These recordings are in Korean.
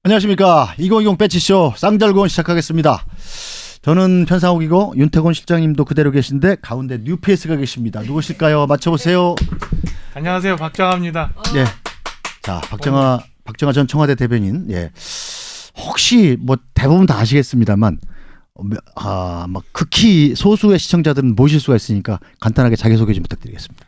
안녕하십니까. 2020 배치쇼 쌍절곤 시작하겠습니다. 저는 편상욱이고 윤태곤 실장님도 그대로 계신데 가운데 뉴페이스가 계십니다. 누구실까요? 맞춰보세요. 안녕하세요, 박정아입니다. 예. 자, 박정아 전 청와대 대변인. 예. 혹시 뭐 대부분 다 아시겠습니다만 막 극히 소수의 시청자들은 모실 수가 있으니까 간단하게 자기소개 좀 부탁드리겠습니다.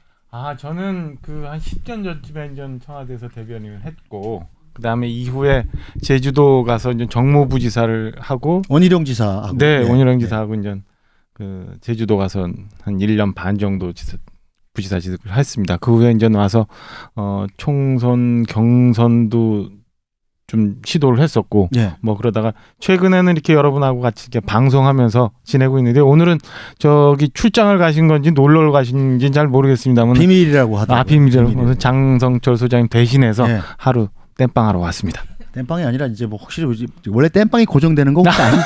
저는 한 10년 전쯤에 전 청와대에서 대변인을 했고, 그다음에 이후에 제주도 가서 이제 정무부지사를 하고, 원희룡 지사하고. 네, 원희룡 지사하고 이제 그 제주도 가서 한 1년 반 정도 부지사직을 했습니다. 그 후에 이제 와서 총선 경선도 좀 시도를 했었고, 예. 뭐 그러다가 최근에는 이렇게 여러분하고 같이 이렇게 방송하면서 지내고 있는데, 오늘은 저기 출장을 가신 건지 놀러 가신지는 잘 모르겠습니다만 비밀이라고 하더라고요. 비밀이라고. 장성철 소장님 대신해서 예. 하루 땜빵하러 왔습니다. 땜빵이 아니라 이제 뭐 혹시 원래 땜빵이 고정되는 거 혹시 아니죠?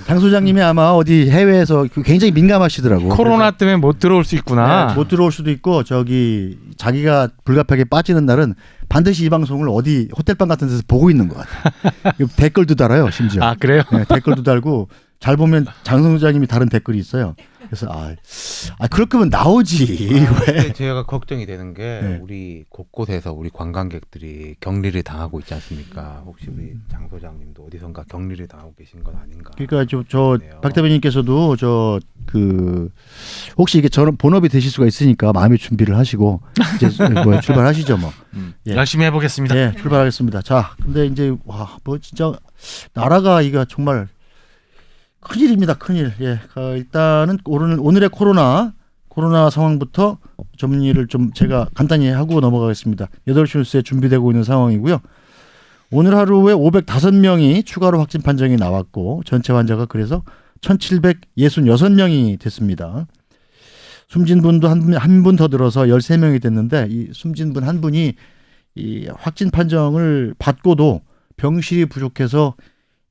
장 소장님이 아마 어디 해외에서 굉장히 민감하시더라고. 코로나 때문에 못 들어올 수 있구나. 네, 못 들어올 수도 있고 저기 자기가 불가피하게 빠지는 날은 반드시 이 방송을 어디 호텔방 같은 데서 보고 있는 것 같아요. 댓글도 달아요, 심지어. 그래요? 네, 댓글도 달고 잘 보면 장 소장님이 다른 댓글이 있어요. 그래서 그럴 거면 나오지. 왜? 제가 걱정이 되는 게 네. 우리 곳곳에서 우리 관광객들이 격리를 당하고 있지 않습니까? 혹시 우리 장 소장님도 어디선가 격리를 당하고 계신 건 아닌가? 그러니까 저 박 대변인께서도 혹시 이게 저는 본업이 되실 수가 있으니까 마음의 준비를 하시고 이제 출발하시죠 뭐. 예. 열심히 해보겠습니다. 네, 출발하겠습니다. 자, 근데 이제 뭐 진짜 나라가 이거 정말 큰일입니다. 큰일. 예, 일단은 오늘의 코로나 상황부터 정리를 좀 제가 간단히 하고 넘어가겠습니다. 8시 뉴스에 준비되고 있는 상황이고요. 오늘 하루에 505명이 추가로 확진 판정이 나왔고 전체 환자가 그래서 1,766명이 됐습니다. 숨진 분도 한 분 더 들어서 13명이 됐는데 이 숨진 분 한 분이 이 확진 판정을 받고도 병실이 부족해서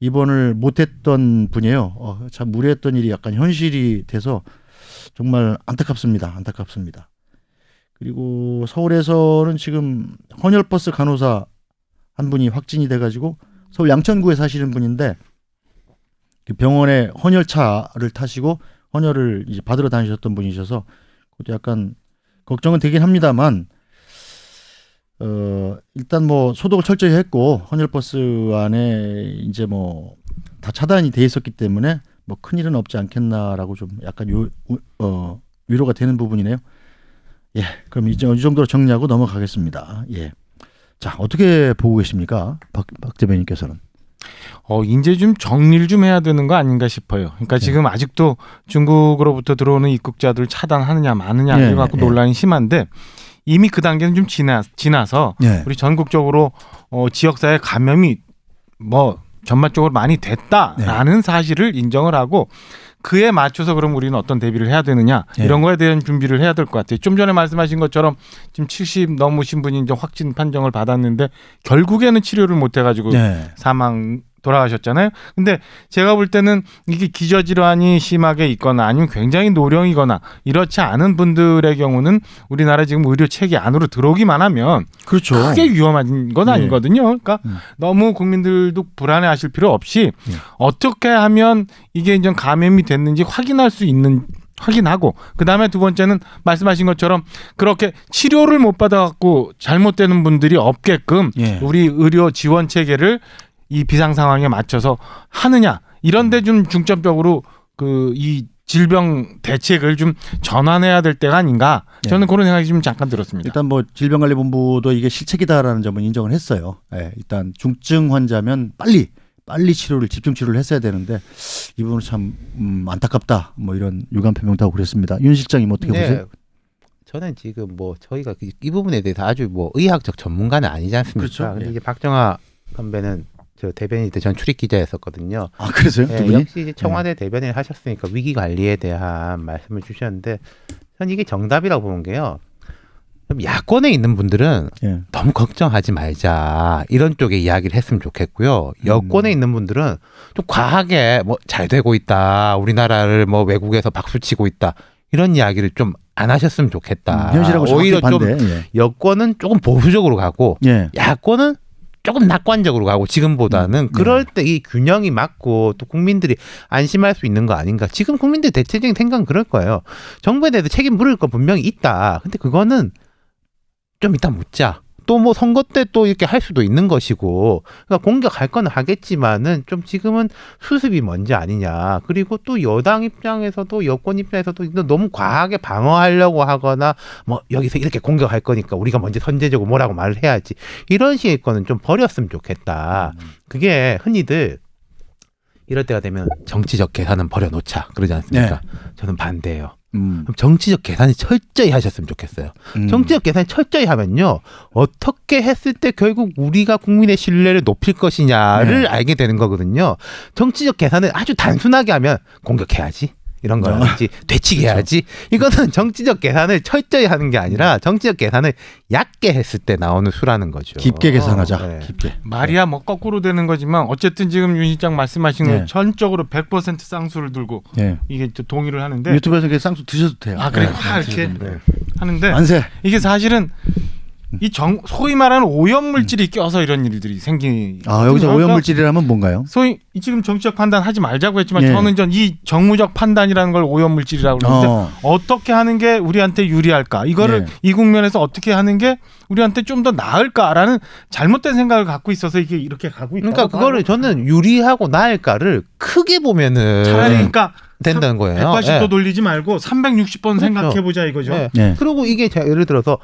입원을 못했던 분이에요. 참 무례했던 일이 약간 현실이 돼서 정말 안타깝습니다. 그리고 서울에서는 지금 헌혈버스 간호사 한 분이 확진이 돼가지고 서울 양천구에 사시는 분인데 병원에 헌혈차를 타시고 헌혈을 이제 받으러 다니셨던 분이셔서 그것도 약간 걱정은 되긴 합니다만 일단 뭐 소독을 철저히 했고 헌혈버스 안에 이제 뭐 다 차단이 돼 있었기 때문에 뭐 큰일은 없지 않겠나라고 좀 약간 위로가 되는 부분이네요. 예, 그럼 이제 이 정도로 정리하고 넘어가겠습니다. 예, 자 어떻게 보고 계십니까, 박 대변인께서는? 이제 좀 정리를 좀 해야 되는 거 아닌가 싶어요. 그러니까 지금 아직도 중국으로부터 들어오는 입국자들 차단하느냐 마느냐 이래 갖고 논란이 심한데, 이미 그 단계는 좀 지나서 우리 전국적으로 지역사회 감염이 뭐 전반적으로 많이 됐다라는 사실을 인정을 하고, 그에 맞춰서 그럼 우리는 어떤 대비를 해야 되느냐 이런 거에 대한 준비를 해야 될 것 같아요. 좀 전에 말씀하신 것처럼 지금 70 넘으신 분이 이제 확진 판정을 받았는데 결국에는 치료를 못 해가지고 돌아가셨잖아요. 근데 제가 볼 때는 이게 기저질환이 심하게 있거나 아니면 굉장히 노령이거나 이렇지 않은 분들의 경우는 우리나라 지금 의료 체계 안으로 들어오기만 하면 그렇죠. 크게 위험한 건 아니거든요. 그러니까 너무 국민들도 불안해하실 필요 없이 어떻게 하면 이게 이제 감염이 됐는지 확인하고, 그 다음에 두 번째는 말씀하신 것처럼 그렇게 치료를 못 받아갖고 잘못되는 분들이 없게끔 우리 의료 지원 체계를 이 비상 상황에 맞춰서 하느냐, 이런데 좀 중점적으로 이 질병 대책을 좀 전환해야 될 때가 아닌가, 저는 그런 생각이 좀 잠깐 들었습니다. 일단 뭐 질병관리본부도 이게 실책이다라는 점은 인정을 했어요. 일단 중증 환자면 빨리 집중 치료를 했어야 되는데 이 부분은 참 안타깝다, 뭐 이런 유감 표명도 하고 그랬습니다. 윤 실장님 어떻게 보세요? 저는 지금 뭐 저희가 이 부분에 대해서 아주 뭐 의학적 전문가는 아니지 않습니까? 그렇죠. 근데 이제 박정아 선배는 저 대변인 때 전 출입 기자였었거든요. 그래서요? 두 분이? 역시 이제 청와대 대변인을 하셨으니까 위기 관리에 대한 말씀을 주셨는데, 전 이게 정답이라고 보는 게요. 야권에 있는 분들은 너무 걱정하지 말자 이런 쪽의 이야기를 했으면 좋겠고요. 여권에 있는 분들은 좀 과하게 뭐 잘 되고 있다, 우리나라를 뭐 외국에서 박수치고 있다, 이런 이야기를 좀 안 하셨으면 좋겠다. 현실하고 오히려 좀 반대. 여권은 조금 보수적으로 가고 야권은 조금 낙관적으로 가고 지금보다는 그럴 때 이 균형이 맞고 또 국민들이 안심할 수 있는 거 아닌가. 지금 국민들 대체적인 생각은 그럴 거예요. 정부에 대해서 책임 물을 거 분명히 있다. 근데 그거는 좀 이따 묻자. 또 뭐 선거 때 또 이렇게 할 수도 있는 것이고, 그러니까 공격할 건 하겠지만은 좀 지금은 수습이 먼저 아니냐. 그리고 또 여당 입장에서도 여권 입장에서도 너무 과하게 방어하려고 하거나 뭐 여기서 이렇게 공격할 거니까 우리가 먼저 선제적으로 뭐라고 말을 해야지. 이런 식의 거는 좀 버렸으면 좋겠다. 그게 흔히들 이럴 때가 되면 정치적 계산은 버려놓자 그러지 않습니까? 저는 반대예요. 그럼 정치적 계산이 철저히 하셨으면 좋겠어요. 정치적 계산이 철저히 하면요. 어떻게 했을 때 결국 우리가 국민의 신뢰를 높일 것이냐를 알게 되는 거거든요. 정치적 계산을 아주 단순하게 하면 공격해야지. 이런 거라든지 되치게 해야지. 이거는 정치적 계산을 철저히 하는 게 아니라 정치적 계산을 얕게 했을 때 나오는 수라는 거죠. 깊게 계산하자. 깊게. 말이야 뭐 거꾸로 되는 거지만 어쨌든 지금 윤 실장 말씀하신 거 전적으로 100% 쌍수를 들고 이게 동의를 하는데 유튜브에서 이렇게 쌍수 드셔도 돼요. 아 그래 이렇게 하는데 만세. 이게 사실은 이 소위 말하는 오염 물질이 껴서 이런 일들이 생기. 여기서 오염 물질이라면 뭔가요? 소위 지금 정치적 판단 하지 말자고 했지만 저는 이 정무적 판단이라는 걸 오염 물질이라고 그러는데 어떻게 하는 게 우리한테 유리할까? 이거를 이 국면에서 어떻게 하는 게 우리한테 좀 더 나을까라는 잘못된 생각을 갖고 있어서 이게 이렇게 가고 있다. 그러니까 그거를 저는 유리하고 나을까를 크게 보면은 차라리 그러니까 된다는 거예요. 180도 돌리지 말고 360번 생각해 보자 이거죠. 그리고 이게 예를 들어서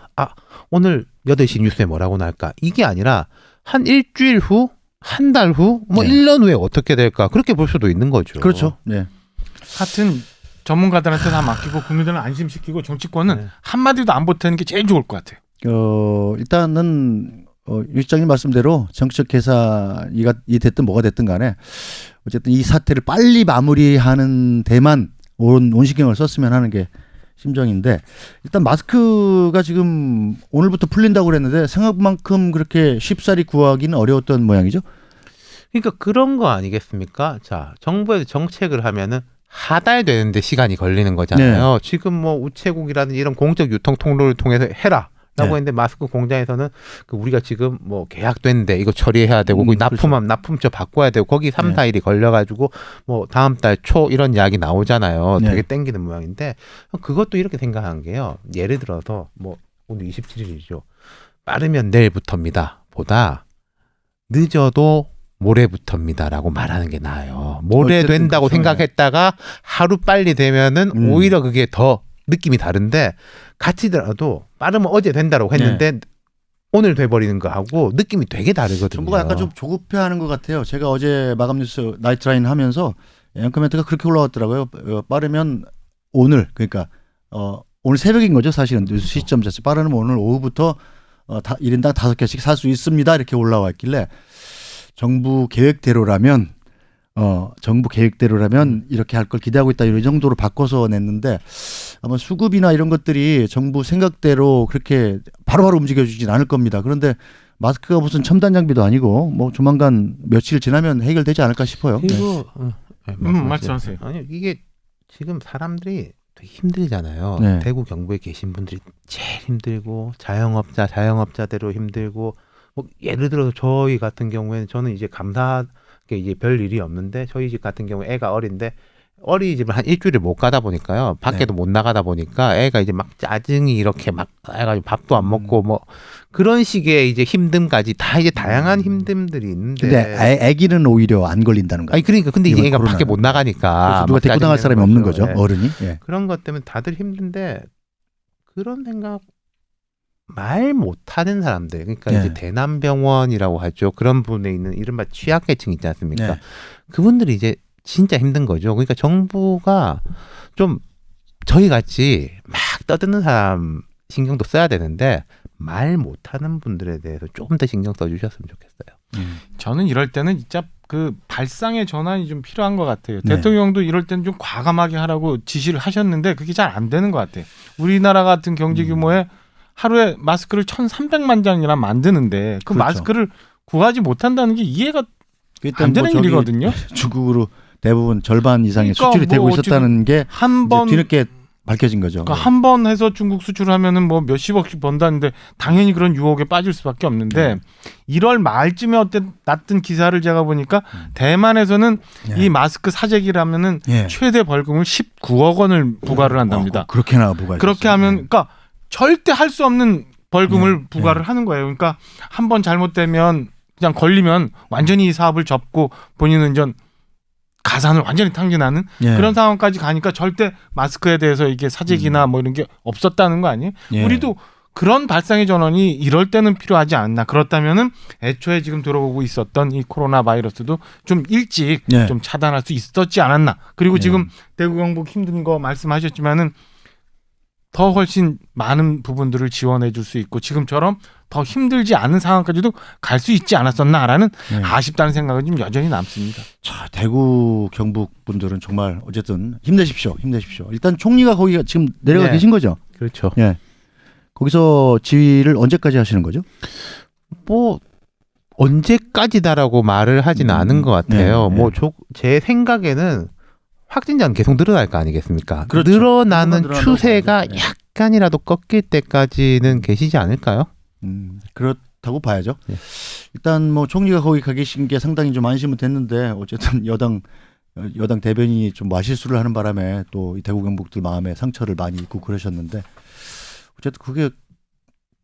오늘 8시 뉴스에 뭐라고 나올까? 이게 아니라 한 일주일 후, 한 달 후, 뭐 1년 후에 어떻게 될까? 그렇게 볼 수도 있는 거죠. 그렇죠. 네. 하여튼 전문가들한테 다 맡기고 국민들은 안심시키고 정치권은 한마디도 안 보태는 게 제일 좋을 것 같아요. 일단은 유 시장님 말씀대로 정치적 계산이 됐든 뭐가 됐든 간에 어쨌든 이 사태를 빨리 마무리하는 데만 온 신경을 썼으면 하는 게 심정인데, 일단 마스크가 지금 오늘부터 풀린다고 그랬는데 생각만큼 그렇게 쉽사리 구하기는 어려웠던 모양이죠. 그러니까 그런 거 아니겠습니까? 자, 정부에서 정책을 하면은 하달되는데 시간이 걸리는 거잖아요. 지금 뭐 우체국이라든지 이런 공적 유통 통로를 통해서 해라. 라고 했는데 마스크 공장에서는 우리가 지금 뭐 계약됐는데 이거 처리해야 되고 납품처 바꿔야 되고 거기 3, 4일이 걸려가지고 뭐 다음 달 초 이런 이야기 나오잖아요. 되게 땡기는 모양인데 그것도 이렇게 생각한 게요. 예를 들어서 뭐 오늘 27일이죠. 빠르면 내일부터입니다. 보다 늦어도 모레부터입니다라고 말하는 게 나아요. 모레 된다고 생각했다가 하루 빨리 되면은 오히려 그게 더 느낌이 다른데 같이더라도 빠르면 어제 된다고 했는데 오늘 돼버리는 거하고 느낌이 되게 다르거든요. 정부가 약간 좀 조급해하는 것 같아요. 제가 어제 마감뉴스 나이트라인 하면서 앵커멘트가 그렇게 올라왔더라고요. 빠르면 오늘, 그러니까 오늘 새벽인 거죠. 사실은 뉴스 시점 자체 빠르면 오늘 오후부터 1인당 5개씩 살 수 있습니다. 이렇게 올라왔길래 정부 계획대로라면 이렇게 할 걸 기대하고 있다, 이 정도로 바꿔서 냈는데 아마 수급이나 이런 것들이 정부 생각대로 그렇게 바로바로 움직여주진 않을 겁니다. 그런데 마스크가 무슨 첨단 장비도 아니고 뭐 조만간 며칠 지나면 해결되지 않을까 싶어요. 그리고 말씀하세요. 아니 이게 지금 사람들이 되게 힘들잖아요. 대구 경북에 계신 분들이 제일 힘들고 자영업자대로 힘들고 뭐 예를 들어서 저희 같은 경우에는 저는 이제 이제 별 일이 없는데 저희 집 같은 경우 애가 어린데 어린이집을 한 일주일을 못 가다 보니까요. 밖에도 못 나가다 보니까 애가 이제 막 짜증이 이렇게 막 해가지고 밥도 안 먹고 뭐 그런 식의 이제 힘듦까지 다 이제 다양한 힘듦들이 있는데. 근데 아기는 오히려 안 걸린다는 거예요. 아니 그러니까 근데 이제 애가 밖에 못 나가니까 누가 데리고 나갈 사람이 없는 거죠. 어른이. 그런 것 때문에 다들 힘든데 그런 생각 말 못하는 사람들, 그러니까 이제 대남병원이라고 하죠. 그런 부분에 있는 이른바 취약계층 있지 않습니까? 그분들이 이제 진짜 힘든 거죠. 그러니까 정부가 좀 저희 같이 막 떠드는 사람 신경도 써야 되는데 말 못하는 분들에 대해서 조금 더 신경 써주셨으면 좋겠어요. 저는 이럴 때는 진짜 그 발상의 전환이 좀 필요한 것 같아요. 대통령도 이럴 때는 좀 과감하게 하라고 지시를 하셨는데 그게 잘 안 되는 것 같아요. 우리나라 같은 경제 규모에 하루에 마스크를 1,300만 장이나 만드는데 그 마스크를 구하지 못한다는 게 이해가 안 되는 일이거든요. 중국으로 대부분 절반 이상의 수출이 되고 있었다는 게 한번 뒤늦게 밝혀진 거죠. 그러니까 한 번 해서 중국 수출하면은 뭐 몇십억씩 번다는데 당연히 그런 유혹에 빠질 수밖에 없는데 1월 말쯤에 났던 기사를 제가 보니까 대만에서는 이 마스크 사재기라면은 최대 벌금을 19억 원을 부과를 한답니다. 그렇게나 부과. 그렇게 하면 그러니까 절대 할 수 없는 벌금을 부과를 하는 거예요. 그러니까 한 번 잘못되면 그냥 걸리면 완전히 이 사업을 접고 본인은 전 가산을 완전히 탕진하는 그런 상황까지 가니까 절대 마스크에 대해서 이게 사재기나 뭐 이런 게 없었다는 거 아니에요? 우리도 그런 발상의 전환이 이럴 때는 필요하지 않나. 그렇다면은 애초에 지금 들어오고 있었던 이 코로나 바이러스도 좀 일찍 좀 차단할 수 있었지 않았나. 그리고 지금 대구 경북 힘든 거 말씀하셨지만은 더 훨씬 많은 부분들을 지원해 줄 수 있고 지금처럼 더 힘들지 않은 상황까지도 갈 수 있지 않았었나라는 아쉽다는 생각은 좀 여전히 남습니다. 자, 대구 경북 분들은 정말 어쨌든 힘내십시오. 일단 총리가 거기 지금 내려가 계신 거죠? 그렇죠. 예. 거기서 지휘를 언제까지 하시는 거죠? 뭐 언제까지다라고 말을 하지는 않은 것 같아요. 뭐 제 생각에는 확진자는 계속 늘어날 거 아니겠습니까? 그렇죠. 늘어나는 추세가 약간이라도 꺾일 때까지는 계시지 않을까요? 그렇다고 봐야죠. 일단 뭐 총리가 거기 가 계신 게 상당히 좀 안심은 됐는데 어쨌든 여당 대변인이 좀 말실수를 하는 바람에 또 이 대구 경북들 마음에 상처를 많이 입고 그러셨는데 어쨌든 그게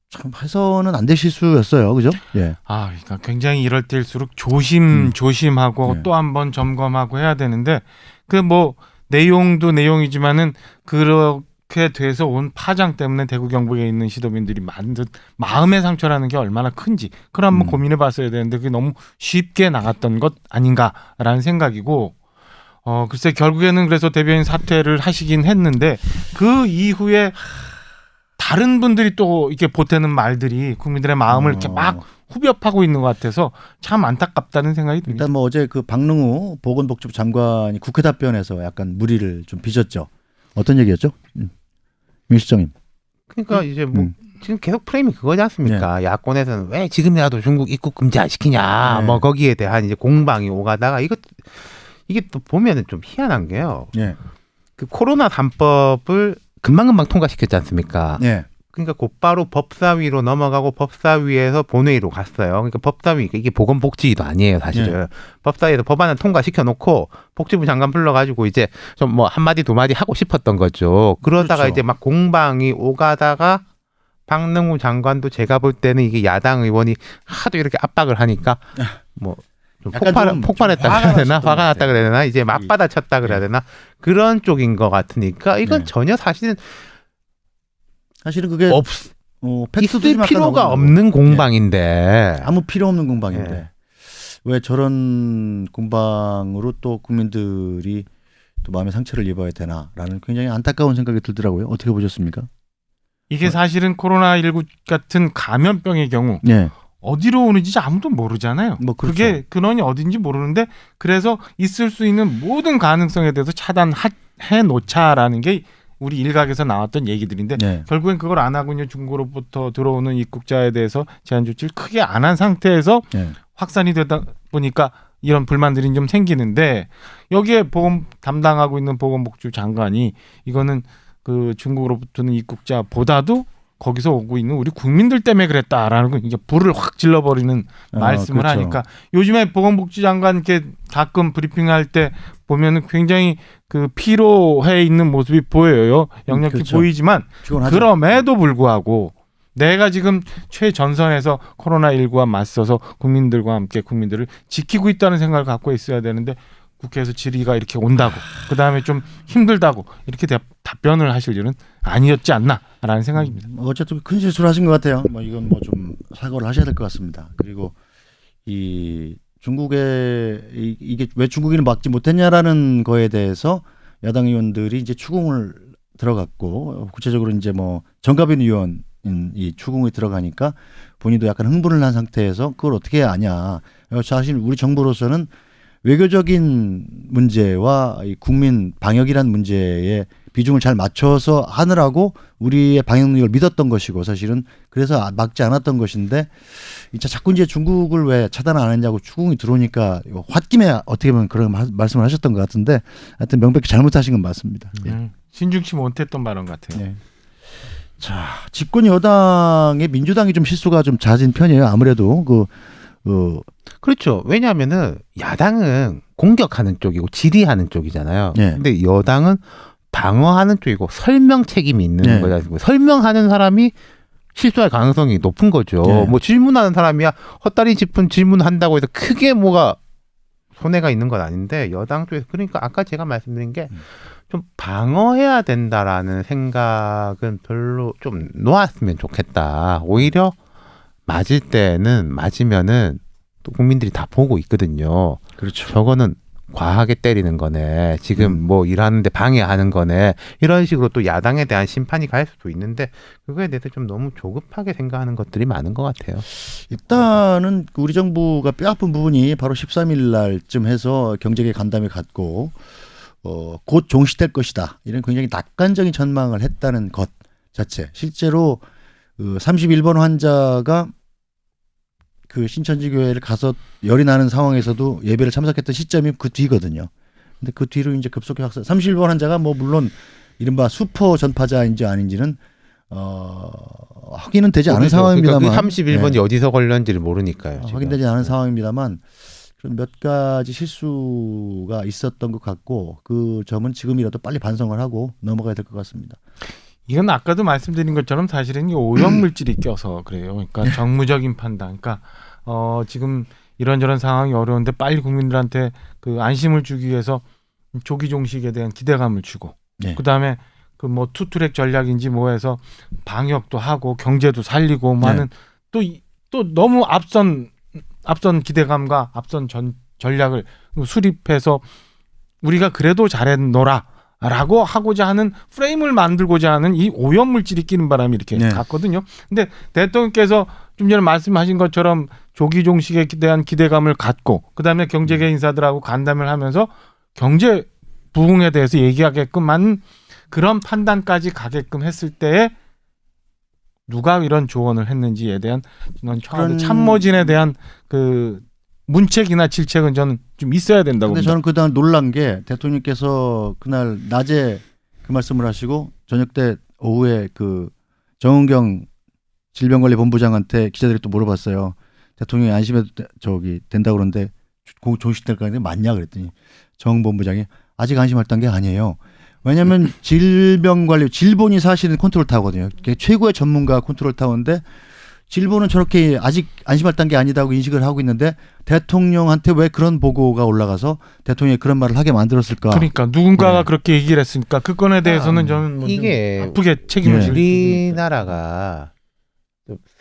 참 해서는 안 될 실수였어요, 그죠? 예. 아, 그러니까 굉장히 이럴 때일수록 조심하고 또 한번 점검하고 해야 되는데 그 뭐 내용도 내용이지만은 그렇게 돼서 온 파장 때문에 대구 경북에 있는 시도민들이 만든 마음의 상처라는 게 얼마나 큰지 그걸 한번 고민해봤어야 되는데 그게 너무 쉽게 나갔던 것 아닌가라는 생각이고. 글쎄 결국에는 그래서 대변인 사퇴를 하시긴 했는데 그 이후에 다른 분들이 또 이렇게 보태는 말들이 국민들의 마음을 이렇게 막 후벼파고 있는 것 같아서 참 안타깝다는 생각이 듭니다. 일단 뭐 어제 그 박능우 보건복지부 장관이 국회 답변에서 약간 무리를 좀 빚었죠. 어떤 얘기였죠? 민실장님. 그러니까 이제 뭐 지금 계속 프레임이 그거지 않습니까? 야권에서는 왜 지금이라도 중국 입국 금지 안 시키냐. 뭐 거기에 대한 이제 공방이 오가다가 이게 또 보면은 좀 희한한 게요. 그 코로나 3법을 금방금방 통과시켰지 않습니까? 그러니까 곧바로 법사위로 넘어가고 법사위에서 본회의로 갔어요. 그러니까 법사위 이게 보건복지위도 아니에요, 사실은. 법사위에서 법안을 통과시켜 놓고 복지부 장관 불러가지고 이제 좀 뭐 한마디 두 마디 하고 싶었던 거죠. 그러다가 그렇죠. 이제 막 공방이 오가다가 박능우 장관도 제가 볼 때는 이게 야당 의원이 하도 이렇게 압박을 하니까 뭐 좀 폭발했다 그래야 되나? 화가 났다 그래야 되나? 이제 맞받아쳤다 그래야 되나? 그런 쪽인 것 같으니까 이건 전혀 사실은 그게 있을 필요가 없는 공방인데 아무 필요 없는 공방인데 왜 저런 공방으로 또 국민들이 또 마음의 상처를 입어야 되나라는 굉장히 안타까운 생각이 들더라고요. 어떻게 보셨습니까? 이게 사실은 코로나19 같은 감염병의 경우 어디로 오는지 아무도 모르잖아요. 뭐 그렇죠. 그게 근원이 어딘지 모르는데 그래서 있을 수 있는 모든 가능성에 대해서 차단해 놓자라는 게 우리 일각에서 나왔던 얘기들인데 결국엔 그걸 안 하고 있는 중국으로부터 들어오는 입국자에 대해서 제한 조치를 크게 안 한 상태에서 확산이 되다 보니까 이런 불만들이 좀 생기는데 여기에 보건 담당하고 있는 보건복지부 장관이 이거는 그 중국으로부터는 입국자보다도 거기서 오고 있는 우리 국민들 때문에 그랬다라는 거 이제 불을 확 질러버리는 말씀을 그렇죠. 하니까 요즘에 보건복지 장관 이렇게 가끔 브리핑할 때 보면은 굉장히 그 피로해 있는 모습이 보여요. 역력히 그렇죠. 보이지만 피곤하죠. 그럼에도 불구하고 내가 지금 최전선에서 코로나19와 맞서서 국민들과 함께 국민들을 지키고 있다는 생각을 갖고 있어야 되는데 국회에서 질의가 이렇게 온다고 그다음에 좀 힘들다고 이렇게 답변을 하실 일은 아니었지 않나라는 생각입니다. 어쨌든 큰 실수를 하신 것 같아요. 뭐 이건 뭐 좀 사과를 하셔야 될 것 같습니다. 그리고 이 중국에 이게 왜 중국인을 막지 못했냐라는 거에 대해서 야당 의원들이 이제 추궁을 들어갔고 구체적으로 이제 뭐 정가빈 의원 이 추궁이 들어가니까 본인도 약간 흥분을 한 상태에서 그걸 어떻게 아냐. 사실 우리 정부로서는 외교적인 문제와 이 국민 방역이라는 문제에 비중을 잘 맞춰서 하느라고 우리의 방역 능력을 믿었던 것이고 사실은 그래서 막지 않았던 것인데 이제 자꾸 이제 중국을 왜 차단 안 했냐고 추궁이 들어오니까 홧김에 어떻게 보면 그런 말씀을 하셨던 것 같은데 하여튼 명백히 잘못하신 건 맞습니다. 신중치 못했던 발언 같아요. 네. 자, 집권 여당의 민주당이 좀 실수가 좀 잦은 편이에요. 아무래도 그렇죠. 왜냐하면은 야당은 공격하는 쪽이고 질의하는 쪽이잖아요. 네. 근데 여당은 방어하는 쪽이고 설명 책임이 있는 네. 거잖아요. 설명하는 사람이 실수할 가능성이 높은 거죠. 네. 뭐 질문하는 사람이야 헛다리 짚은 질문한다고 해서 크게 뭐가 손해가 있는 건 아닌데 여당 쪽에서 그러니까 아까 제가 말씀드린 게 좀 방어해야 된다라는 생각은 별로 좀 놓았으면 좋겠다. 오히려 맞을 때는 맞으면은 또 국민들이 다 보고 있거든요. 그렇죠. 저거는 과하게 때리는 거네. 지금 뭐 일하는데 방해하는 거네. 이런 식으로 또 야당에 대한 심판이 갈 수도 있는데 그거에 대해서 좀 너무 조급하게 생각하는 것들이 많은 것 같아요. 일단은 우리 정부가 뼈아픈 부분이 바로 13일 날쯤 해서 경제계 간담회 갖고 곧 종식될 것이다. 이런 굉장히 낙관적인 전망을 했다는 것 자체. 실제로 31번 환자가 그 신천지교회를 가서 열이 나는 상황에서도 예배를 참석했던 시점이 그 뒤거든요. 근데 그 뒤로 이제 급속히 확산. 31번 환자가 뭐 물론 이른바 슈퍼 전파자인지 아닌지는 확인은 되지 않은 상황입니다만. 그러니까 그 31번이 어디서 걸렸는지를 모르니까요. 지금. 확인되지 않은 상황입니다만 그런 몇 가지 실수가 있었던 것 같고 그 점은 지금이라도 빨리 반성을 하고 넘어가야 될 것 같습니다. 이건 아까도 말씀드린 것처럼 사실은 이 오염물질이 껴서 그래요. 그러니까 정무적인 판단. 그러니까 지금 이런저런 상황이 어려운데 빨리 국민들한테 그 안심을 주기 위해서 조기 종식에 대한 기대감을 주고 네. 그다음에 그 뭐 투트랙 전략인지 뭐 해서 방역도 하고 경제도 살리고 뭐 하는 또 너무 앞선 기대감과 앞선 전략을 수립해서 우리가 그래도 잘했노라라고 하고자 하는 프레임을 만들고자 하는 이 오염물질이 끼는 바람이 이렇게 갔거든요. 근데 대통령께서 좀 전에 말씀하신 것처럼 조기 종식에 대한 기대감을 갖고 그다음에 경제계 인사들하고 간담회를 하면서 경제 부흥에 대해서 얘기하게끔 한 그런 판단까지 가게끔 했을 때에 누가 이런 조언을 했는지에 대한 청와대 참모진에 대한 그 문책이나 질책은 저는 좀 있어야 된다고 근데 봅니다. 저는 그날 놀란 게 대통령께서 그날 낮에 그 말씀을 하시고 저녁 때 오후에 그 정은경 질병관리본부장한테 기자들이 또 물어봤어요. 대통령이 안심해도 된다고 그러는데 종식될 거 아닌데 맞냐 그랬더니 정 본부장이 아직 안심할 단계 아니에요. 왜냐하면 질본이 사실은 컨트롤 타워거든요. 최고의 전문가 컨트롤 타워인데 질본은 저렇게 아직 안심할 단계 아니다고 인식을 하고 있는데 대통령한테 왜 그런 보고가 올라가서 대통령이 그런 말을 하게 만들었을까? 그러니까 누군가가 그렇게 얘기를 했으니까 그 건에 대해서는 저는 뭐 이게 아프게 책임을 질 우리나라가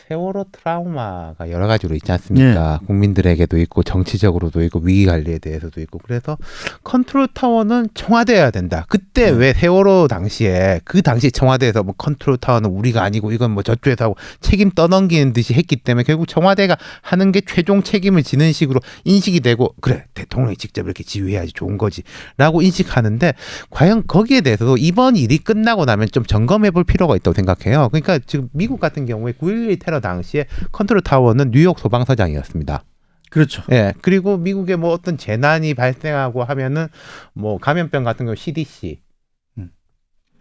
세월호 트라우마가 여러 가지로 있지 않습니까? 국민들에게도 있고 정치적으로도 있고 위기 관리에 대해서도 있고 그래서 컨트롤 타워는 청와대여야 된다. 그때 왜 세월호 당시에 그 당시 청와대에서 뭐 컨트롤 타워는 우리가 아니고 이건 뭐 저쪽에서 하고 책임 떠넘기는 듯이 했기 때문에 결국 청와대가 하는 게 최종 책임을 지는 식으로 인식이 되고 그래 대통령이 직접 이렇게 지휘해야지 좋은 거지라고 인식하는데 과연 거기에 대해서도 이번 일이 끝나고 나면 좀 점검해 볼 필요가 있다고 생각해요. 그러니까 지금 미국 같은 경우에 9.11 테러 당시에 컨트롤 타워는 뉴욕 소방서장이었습니다. 그렇죠. 예. 그리고 미국에 뭐 어떤 재난이 발생하고 하면은 뭐 감염병 같은 거 CDC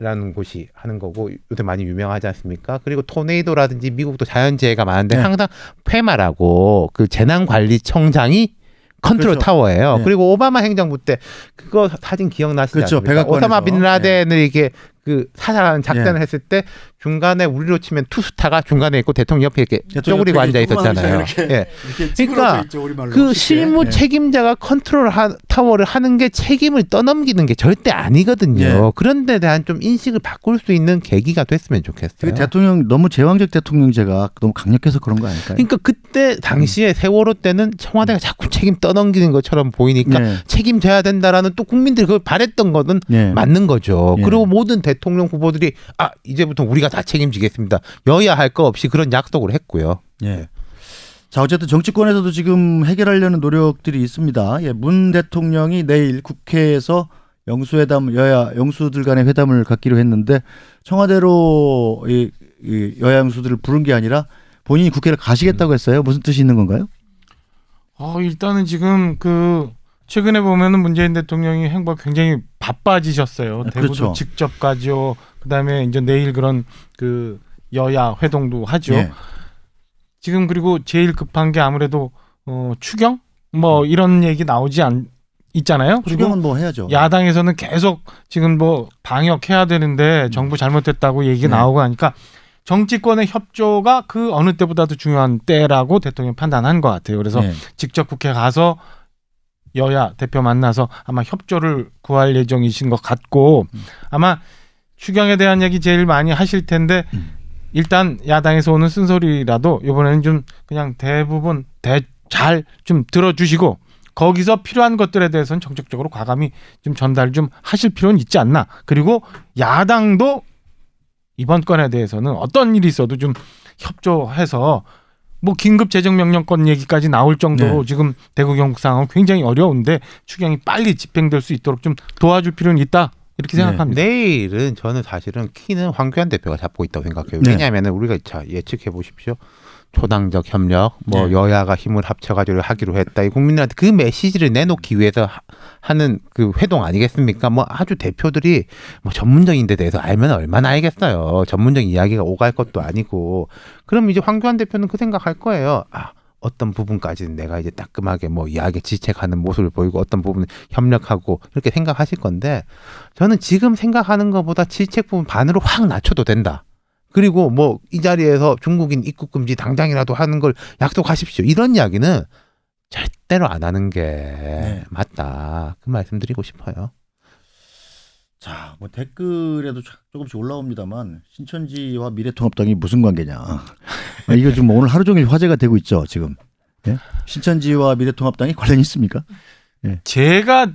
라는 곳이 하는 거고 요새 많이 유명하지 않습니까? 그리고 토네이도라든지 미국도 자연재해가 많은데 항상 페마라고 그 재난관리청장이 컨트롤 타워예요. 그리고 오바마 행정부 때 그거 사진 기억나시죠? 그렇죠. 오사마 빈 라덴을 이렇게 그 사살하는 작전을 했을 때 중간에 우리로 치면 투스타가 중간에 있고 대통령 옆에 이렇게 쪼그리고 앉아 있었잖아요. 예. 그러니까 그 실무 책임자가 컨트롤 타워를 하는 게 책임을 떠넘기는 게 절대 아니거든요. 그런 데 대한 좀 인식을 바꿀 수 있는 계기가 됐으면 좋겠어요. 대통령 너무 제왕적 대통령제가 너무 강력해서 그런 거 아닐까요? 그러니까 그때 당시에 세월호 때는 청와대가 자꾸 책임 떠넘기는 것처럼 보이니까 책임져야 된다라는 또 국민들이 그걸 바랬던 거는 맞는 거죠. 그리고 모든 대통령 후보들이 이제부터 우리가 다 책임지겠습니다. 여야 할 거 없이 그런 약속을 했고요. 자, 어쨌든 정치권에서도 지금 해결하려는 노력들이 있습니다. 문 대통령이 내일 국회에서 영수회담, 여야 영수들 간의 회담을 갖기로 했는데 청와대로 이 여야 영수들을 부른 게 아니라 본인이 국회를 가시겠다고 했어요. 무슨 뜻이 있는 건가요? 일단은 지금 그 최근에 보면은 문재인 대통령이 행보가 굉장히 바빠지셨어요. 대구도 그렇죠. 직접 가죠. 그다음에 이제 내일 그런 그 여야 회동도 하죠. 예. 지금 그리고 제일 급한 게 아무래도 추경 뭐 이런 얘기 있잖아요. 그리고 추경은 뭐 해야죠. 야당에서는 계속 지금 뭐 방역해야 되는데 정부 잘못됐다고 얘기 네. 나오고 하니까 정치권의 협조가 그 어느 때보다도 중요한 때라고 대통령이 판단한 것 같아요. 그래서 예. 직접 국회 가서 여야 대표 만나서 아마 협조를 구할 예정이신 것 같고 아마 추경에 대한 얘기 제일 많이 하실 텐데 일단 야당에서 오는 쓴소리라도 이번에는 좀 그냥 대부분 잘 좀 들어주시고 거기서 필요한 것들에 대해서는 정책적으로 과감히 좀 전달 좀 하실 필요는 있지 않나. 그리고 야당도 이번 건에 대해서는 어떤 일이 있어도 좀 협조해서 뭐 긴급 재정명령권 얘기까지 나올 정도로 네. 지금 대구 경북 상황은 굉장히 어려운데 추경이 빨리 집행될 수 있도록 좀 도와줄 필요는 있다. 이렇게 네. 생각합니다. 내일은 저는 사실은 키는 황교안 대표가 잡고 있다고 생각해요. 네. 왜냐하면 우리가 자 예측해 보십시오. 초당적 협력, 뭐 네. 여야가 힘을 합쳐가지고 하기로 했다. 이 국민들한테 그 메시지를 내놓기 위해서 하는 그 회동 아니겠습니까? 뭐 아주 대표들이 뭐 전문적인 데 대해서 알면 얼마나 알겠어요. 전문적인 이야기가 오갈 것도 아니고. 그럼 이제 황교안 대표는 그 생각할 거예요. 아, 어떤 부분까지는 내가 이제 따끔하게 뭐 이야기 지책하는 모습을 보이고 어떤 부분은 협력하고 이렇게 생각하실 건데 저는 지금 생각하는 것보다 지책 부분 반으로 확 낮춰도 된다. 그리고 뭐 이 자리에서 중국인 입국 금지 당장이라도 하는 걸 약속하십시오. 이런 이야기는 절대로 안 하는 게 맞다. 그 말씀드리고 싶어요. 자, 뭐 댓글에도 조금씩 올라옵니다만 신천지와 미래통합당이 무슨 관계냐. 이거 지금 오늘 하루 종일 화제가 되고 있죠, 지금. 예? 신천지와 미래통합당이 관련이 있습니까? 제가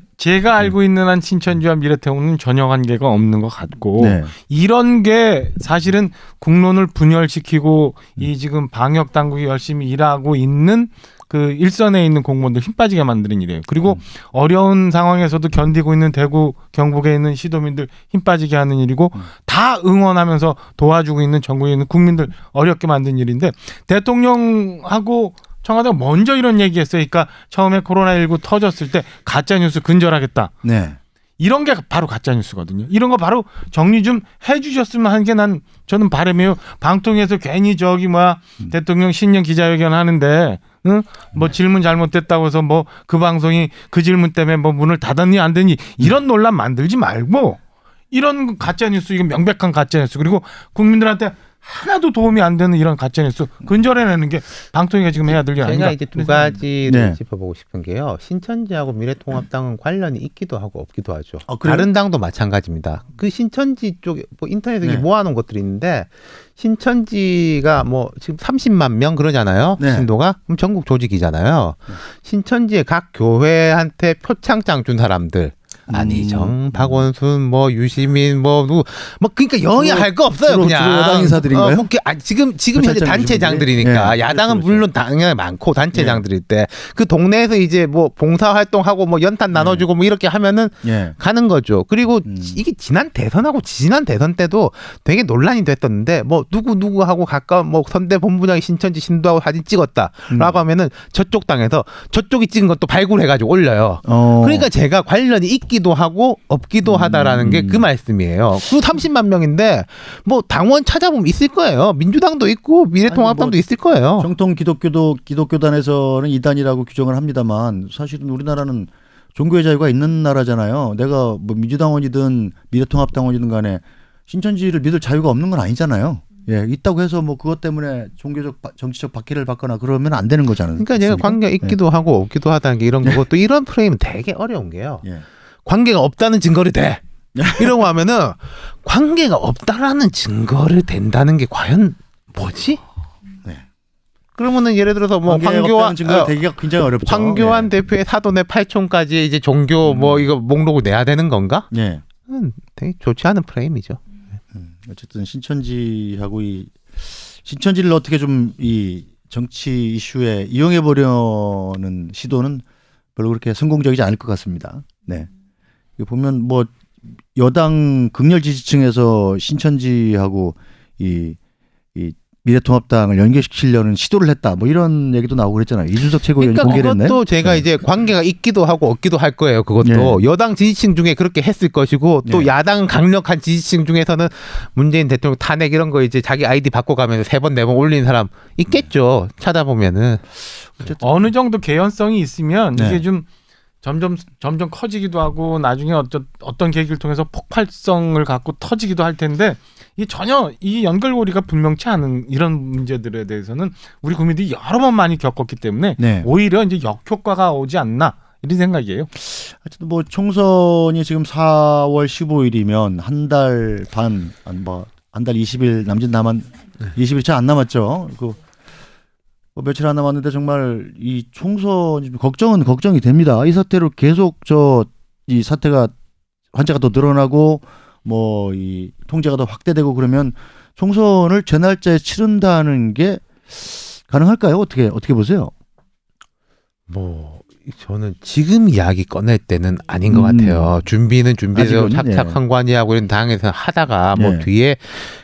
알고 있는 한 신천지와 미래통합은 전혀 관계가 없는 것 같고 네. 이런 게 사실은 국론을 분열시키고 이 지금 방역 당국이 열심히 일하고 있는 그 일선에 있는 공무원들 힘 빠지게 만드는 일이에요. 그리고 어려운 상황에서도 견디고 있는 대구 경북에 있는 시도민들 힘 빠지게 하는 일이고 다 응원하면서 도와주고 있는 전국에 있는 국민들 어렵게 만든 일인데 대통령하고 청와대가 먼저 이런 얘기했어요. 그러니까 처음에 코로나19 터졌을 때 가짜뉴스 근절하겠다. 네. 이런 게 바로 가짜뉴스거든요. 이런 거 바로 정리 좀 해주셨으면 하는 게 저는 바람이에요. 방통위에서 괜히 대통령 신년 기자회견 하는데 응? 뭐 질문 잘못됐다고 해서 뭐 그 방송이 그 질문 때문에 뭐 문을 닫았니 안 닫니 이런 논란 만들지 말고 이런 가짜뉴스 이건 명백한 가짜뉴스 그리고 국민들한테 하나도 도움이 안 되는 이런 가짜뉴스 근절해내는 게 방통위가 지금 해야 될 일 아닌가. 제가 이제 두 가지를 네. 짚어보고 싶은 게요. 신천지하고 미래통합당은 관련이 있기도 하고 없기도 하죠. 아, 그래요? 다른 당도 마찬가지입니다. 그 신천지 쪽에 뭐 인터넷에 네. 모아놓은 것들이 있는데 신천지가 뭐 지금 30만 명 그러잖아요. 네. 신도가 그럼 전국 조직이잖아요. 신천지의 각 교회한테 표창장 준 사람들. 안희정, 박원순, 뭐 유시민, 뭐 누구, 뭐 그러니까 여야 할 거 없어요. 주로 그냥 여당 인사들인가요? 뭐 지금 현재 표창장 단체장들이니까 네. 야당은 그렇죠. 물론 당연히 많고 단체장들일 때 그 동네에서 이제 뭐 봉사 활동하고 뭐 연탄 나눠주고 뭐 이렇게 하면은 예. 가는 거죠. 그리고 이게 지난 대선 때도 되게 논란이 됐었는데 뭐 누구 하고 가까운 뭐 선대 본부장이 신천지 신도하고 사진 찍었다라고 하면은 저쪽 당에서 저쪽이 찍은 것도 발굴해가지고 올려요. 그러니까 제가 관련이 있기도 하고 없기도 하다라는 게 그 말씀이에요. 그 30만 명인데 뭐 당원 찾아보면 있을 거예요. 민주당도 있고 미래통합당도 아니, 뭐 있을 거예요. 정통 기독교단에서는 이단이라고 규정을 합니다만 사실은 우리나라는 종교의 자유가 있는 나라잖아요. 내가 뭐 민주당원이든 미래통합당원이든 간에 신천지를 믿을 자유가 없는 건 아니잖아요. 예, 있다고 해서 뭐 그것 때문에 정치적 박해를 받거나 그러면 안 되는 거잖아요. 그러니까 제가 관계가 있기도 하고 없기도 하다는 게 이런 거고 또 이런 프레임은 되게 어려운 게요. 예. 관계가 없다는 증거를 대. 이러고 하면은 관계가 없다라는 증거를 댄다는 게 과연 뭐지? 네. 그러면은 예를 들어서 뭐 황교안 증거를 대기가 굉장히 어렵죠. 황교안 예. 대표의 사돈의 8촌까지 이제 종교 뭐 이거 목록을 내야 되는 건가? 예. 되게 좋지 않은 프레임이죠. 어쨌든 신천지하고 신천지를 어떻게 좀 이 정치 이슈에 이용해 보려는 시도는 별로 그렇게 성공적이지 않을 것 같습니다. 네. 이거 보면 뭐 여당 극렬 지지층에서 신천지하고 이 미래통합당을 연결시키려는 시도를 했다. 뭐 이런 얘기도 나오고 그랬잖아요. 이준석 최고위원이 그러니까 공개를 했나요? 그것도 제가 이제 관계가 있기도 하고 없기도 할 거예요. 그것도 네. 여당 지지층 중에 그렇게 했을 것이고 또 네. 야당 강력한 지지층 중에서는 문재인 대통령 탄핵 이런 거 이제 자기 아이디 바꿔가면서 3번 4번 올린 사람 있겠죠. 찾아보면은 어느 정도 개연성이 있으면 네. 이게 좀 점점 커지기도 하고 나중에 어떤 계기를 통해서 폭발성을 갖고 터지기도 할 텐데 이 전혀 이 연결고리가 분명치 않은 이런 문제들에 대해서는 우리 국민들이 여러 번 많이 겪었기 때문에 네. 오히려 이제 역효과가 오지 않나 이런 생각이에요. 하여튼 뭐 총선이 지금 4월 15일이면 한 달 반, 한 달 20일 남짓 20일 채 안 남았죠. 뭐 며칠 안 남았는데 정말 이 총선이 걱정이 됩니다. 이 사태로 계속 이 사태가 환자가 더 늘어나고 뭐 이 통제가 더 확대되고 그러면 총선을 제 날짜에 치른다는 게 가능할까요? 어떻게 보세요? 뭐 저는 지금 이야기 꺼낼 때는 아닌 것 같아요. 준비는 준비대로 아직은, 착착한 관이하고 이런 당에서 하다가 뭐 네. 뒤에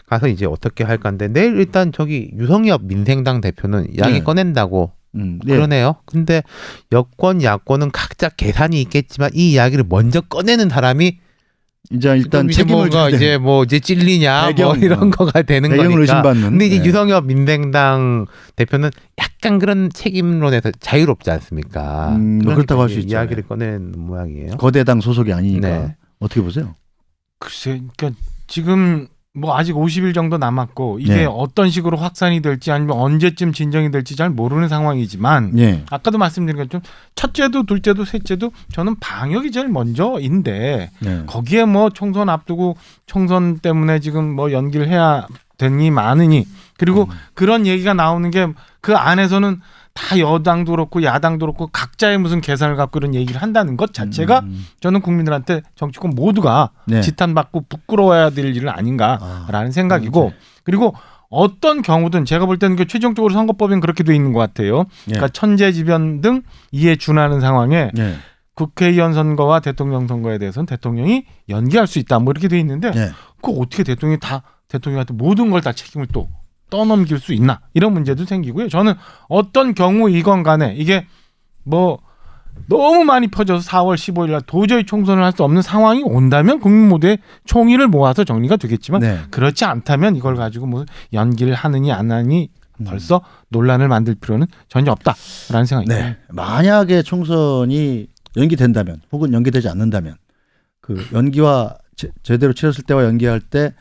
가서 이제 어떻게 할 건데 내일 일단 저기 유성엽 민생당 대표는 이야기 네. 꺼낸다고 네. 그러네요. 근데 여권 야권은 각자 계산이 있겠지만 이 이야기를 먼저 꺼내는 사람이 이제 일단 책임을 뭐가 져야 되는 이제 찔리냐 뭐 배경, 이런 거가 되는 배경을 거니까. 의심받는. 근데 이제 네. 유성엽 민생당 대표는 약간 그런 책임론에서 자유롭지 않습니까? 뭐 그렇다고 할 수 이제 있죠. 이야기를 꺼내는 모양이에요. 거대당 소속이 아니니까 네. 어떻게 보세요? 글쎄, 그러니까 지금 뭐 아직 50일 정도 남았고 이게 네. 어떤 식으로 확산이 될지 아니면 언제쯤 진정이 될지 잘 모르는 상황이지만 예. 아까도 말씀드린 것처럼 첫째도 둘째도 셋째도 저는 방역이 제일 먼저인데 네. 거기에 뭐 총선 앞두고 총선 때문에 지금 뭐 연기를 해야 되니 마느니 그리고 그런 얘기가 나오는 게 그 안에서는 다 여당도 그렇고 야당도 그렇고 각자의 무슨 계산을 갖고 이런 얘기를 한다는 것 자체가 저는 국민들한테 정치권 모두가 네. 지탄받고 부끄러워야 될 일은 아닌가라는 생각이고 그리고 어떤 경우든 제가 볼 때는 최종적으로 선거법엔 그렇게 돼 있는 것 같아요. 그러니까 천재지변 등 이에 준하는 상황에 네. 국회의원 선거와 대통령 선거에 대해서는 대통령이 연기할 수 있다. 뭐 이렇게 돼 있는데 네. 그거 어떻게 대통령한테 모든 걸 다 책임을 또 떠넘길 수 있나 이런 문제도 생기고요. 저는 어떤 경우이건 간에 이게 뭐 너무 많이 퍼져서 4월 15일 날 도저히 총선을 할 수 없는 상황이 온다면 국민 모두의 총의를 모아서 정리가 되겠지만 네. 그렇지 않다면 이걸 가지고 뭐 연기를 하느니 안 하느니 벌써 논란을 만들 필요는 전혀 없다라는 생각입니다. 네. 만약에 총선이 연기된다면 혹은 연기되지 않는다면 그 연기와 제대로 치렀을 때와 연기할 때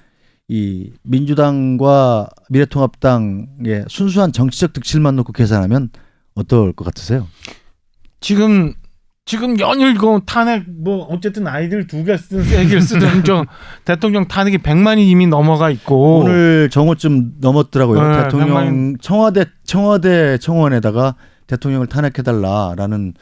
이 민주당과 미래통합당의 순수한 정치적 득실만 놓고 계산하면 어떨 것 같으세요? 지금 연일 그 탄핵 뭐 어쨌든 아이들 2개 쓰든 3개를 쓰든 저 대통령 탄핵이 100만이 이미 넘어가 있고 오늘 정오쯤 넘었더라고요. 네, 대통령 청와대 청원에다가 대통령을 탄핵해달라라는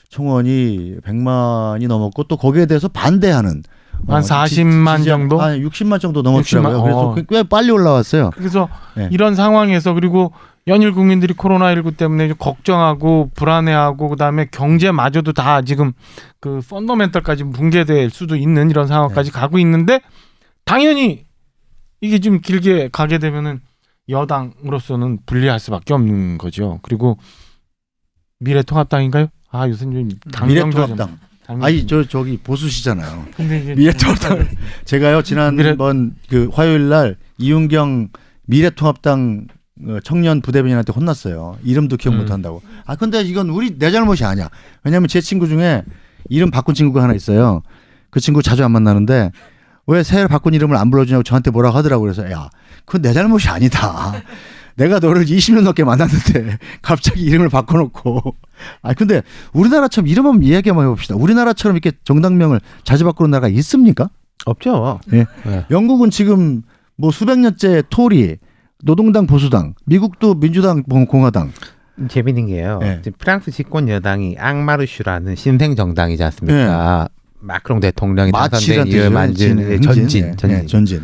청원이 100만이 넘었고 또 거기에 대해서 반대하는 한 40만 정도? 한 60만 정도 넘었더라고요. 60만, 그래서 꽤 빨리 올라왔어요. 그래서 네. 이런 상황에서 그리고 연일 국민들이 코로나19 때문에 좀 걱정하고 불안해하고 그다음에 경제마저도 다 지금 그 펀더멘털까지 붕괴될 수도 있는 이런 상황까지 가고 있는데 당연히 이게 좀 길게 가게 되면은 여당으로서는 불리할 수밖에 없는 거죠. 그리고 미래통합당인가요? 아 요새는 좀 미래통합당. 아니 저기 보수시잖아요. 근데 이제 미래통합당. 제가요 지난번 그 화요일 날 이윤경 미래통합당 청년 부대변인한테 혼났어요. 이름도 기억 못한다고. 아 근데 이건 내 잘못이 아니야. 왜냐하면 제 친구 중에 이름 바꾼 친구가 하나 있어요. 그 친구 자주 안 만나는데 왜 새로 바꾼 이름을 안 불러주냐고 저한테 뭐라고 하더라고. 그래서 야 그건 내 잘못이 아니다. 내가 너를 20년 넘게 만났는데 갑자기 이름을 바꿔놓고. 아 근데 우리나라처럼 이름 한번 이야기 한번 해봅시다. 우리나라처럼 이렇게 정당명을 자주 바꾸는 나라가 있습니까? 없죠. 네. 네. 영국은 지금 뭐 수백 년째 토리, 노동당 보수당, 미국도 민주당 공화당. 재밌는 게요. 네. 지금 프랑스 집권 여당이 앙마르슈라는 신생 정당이지 않습니까? 마크롱 대통령이 당선된 이유 만든 전진. 전진.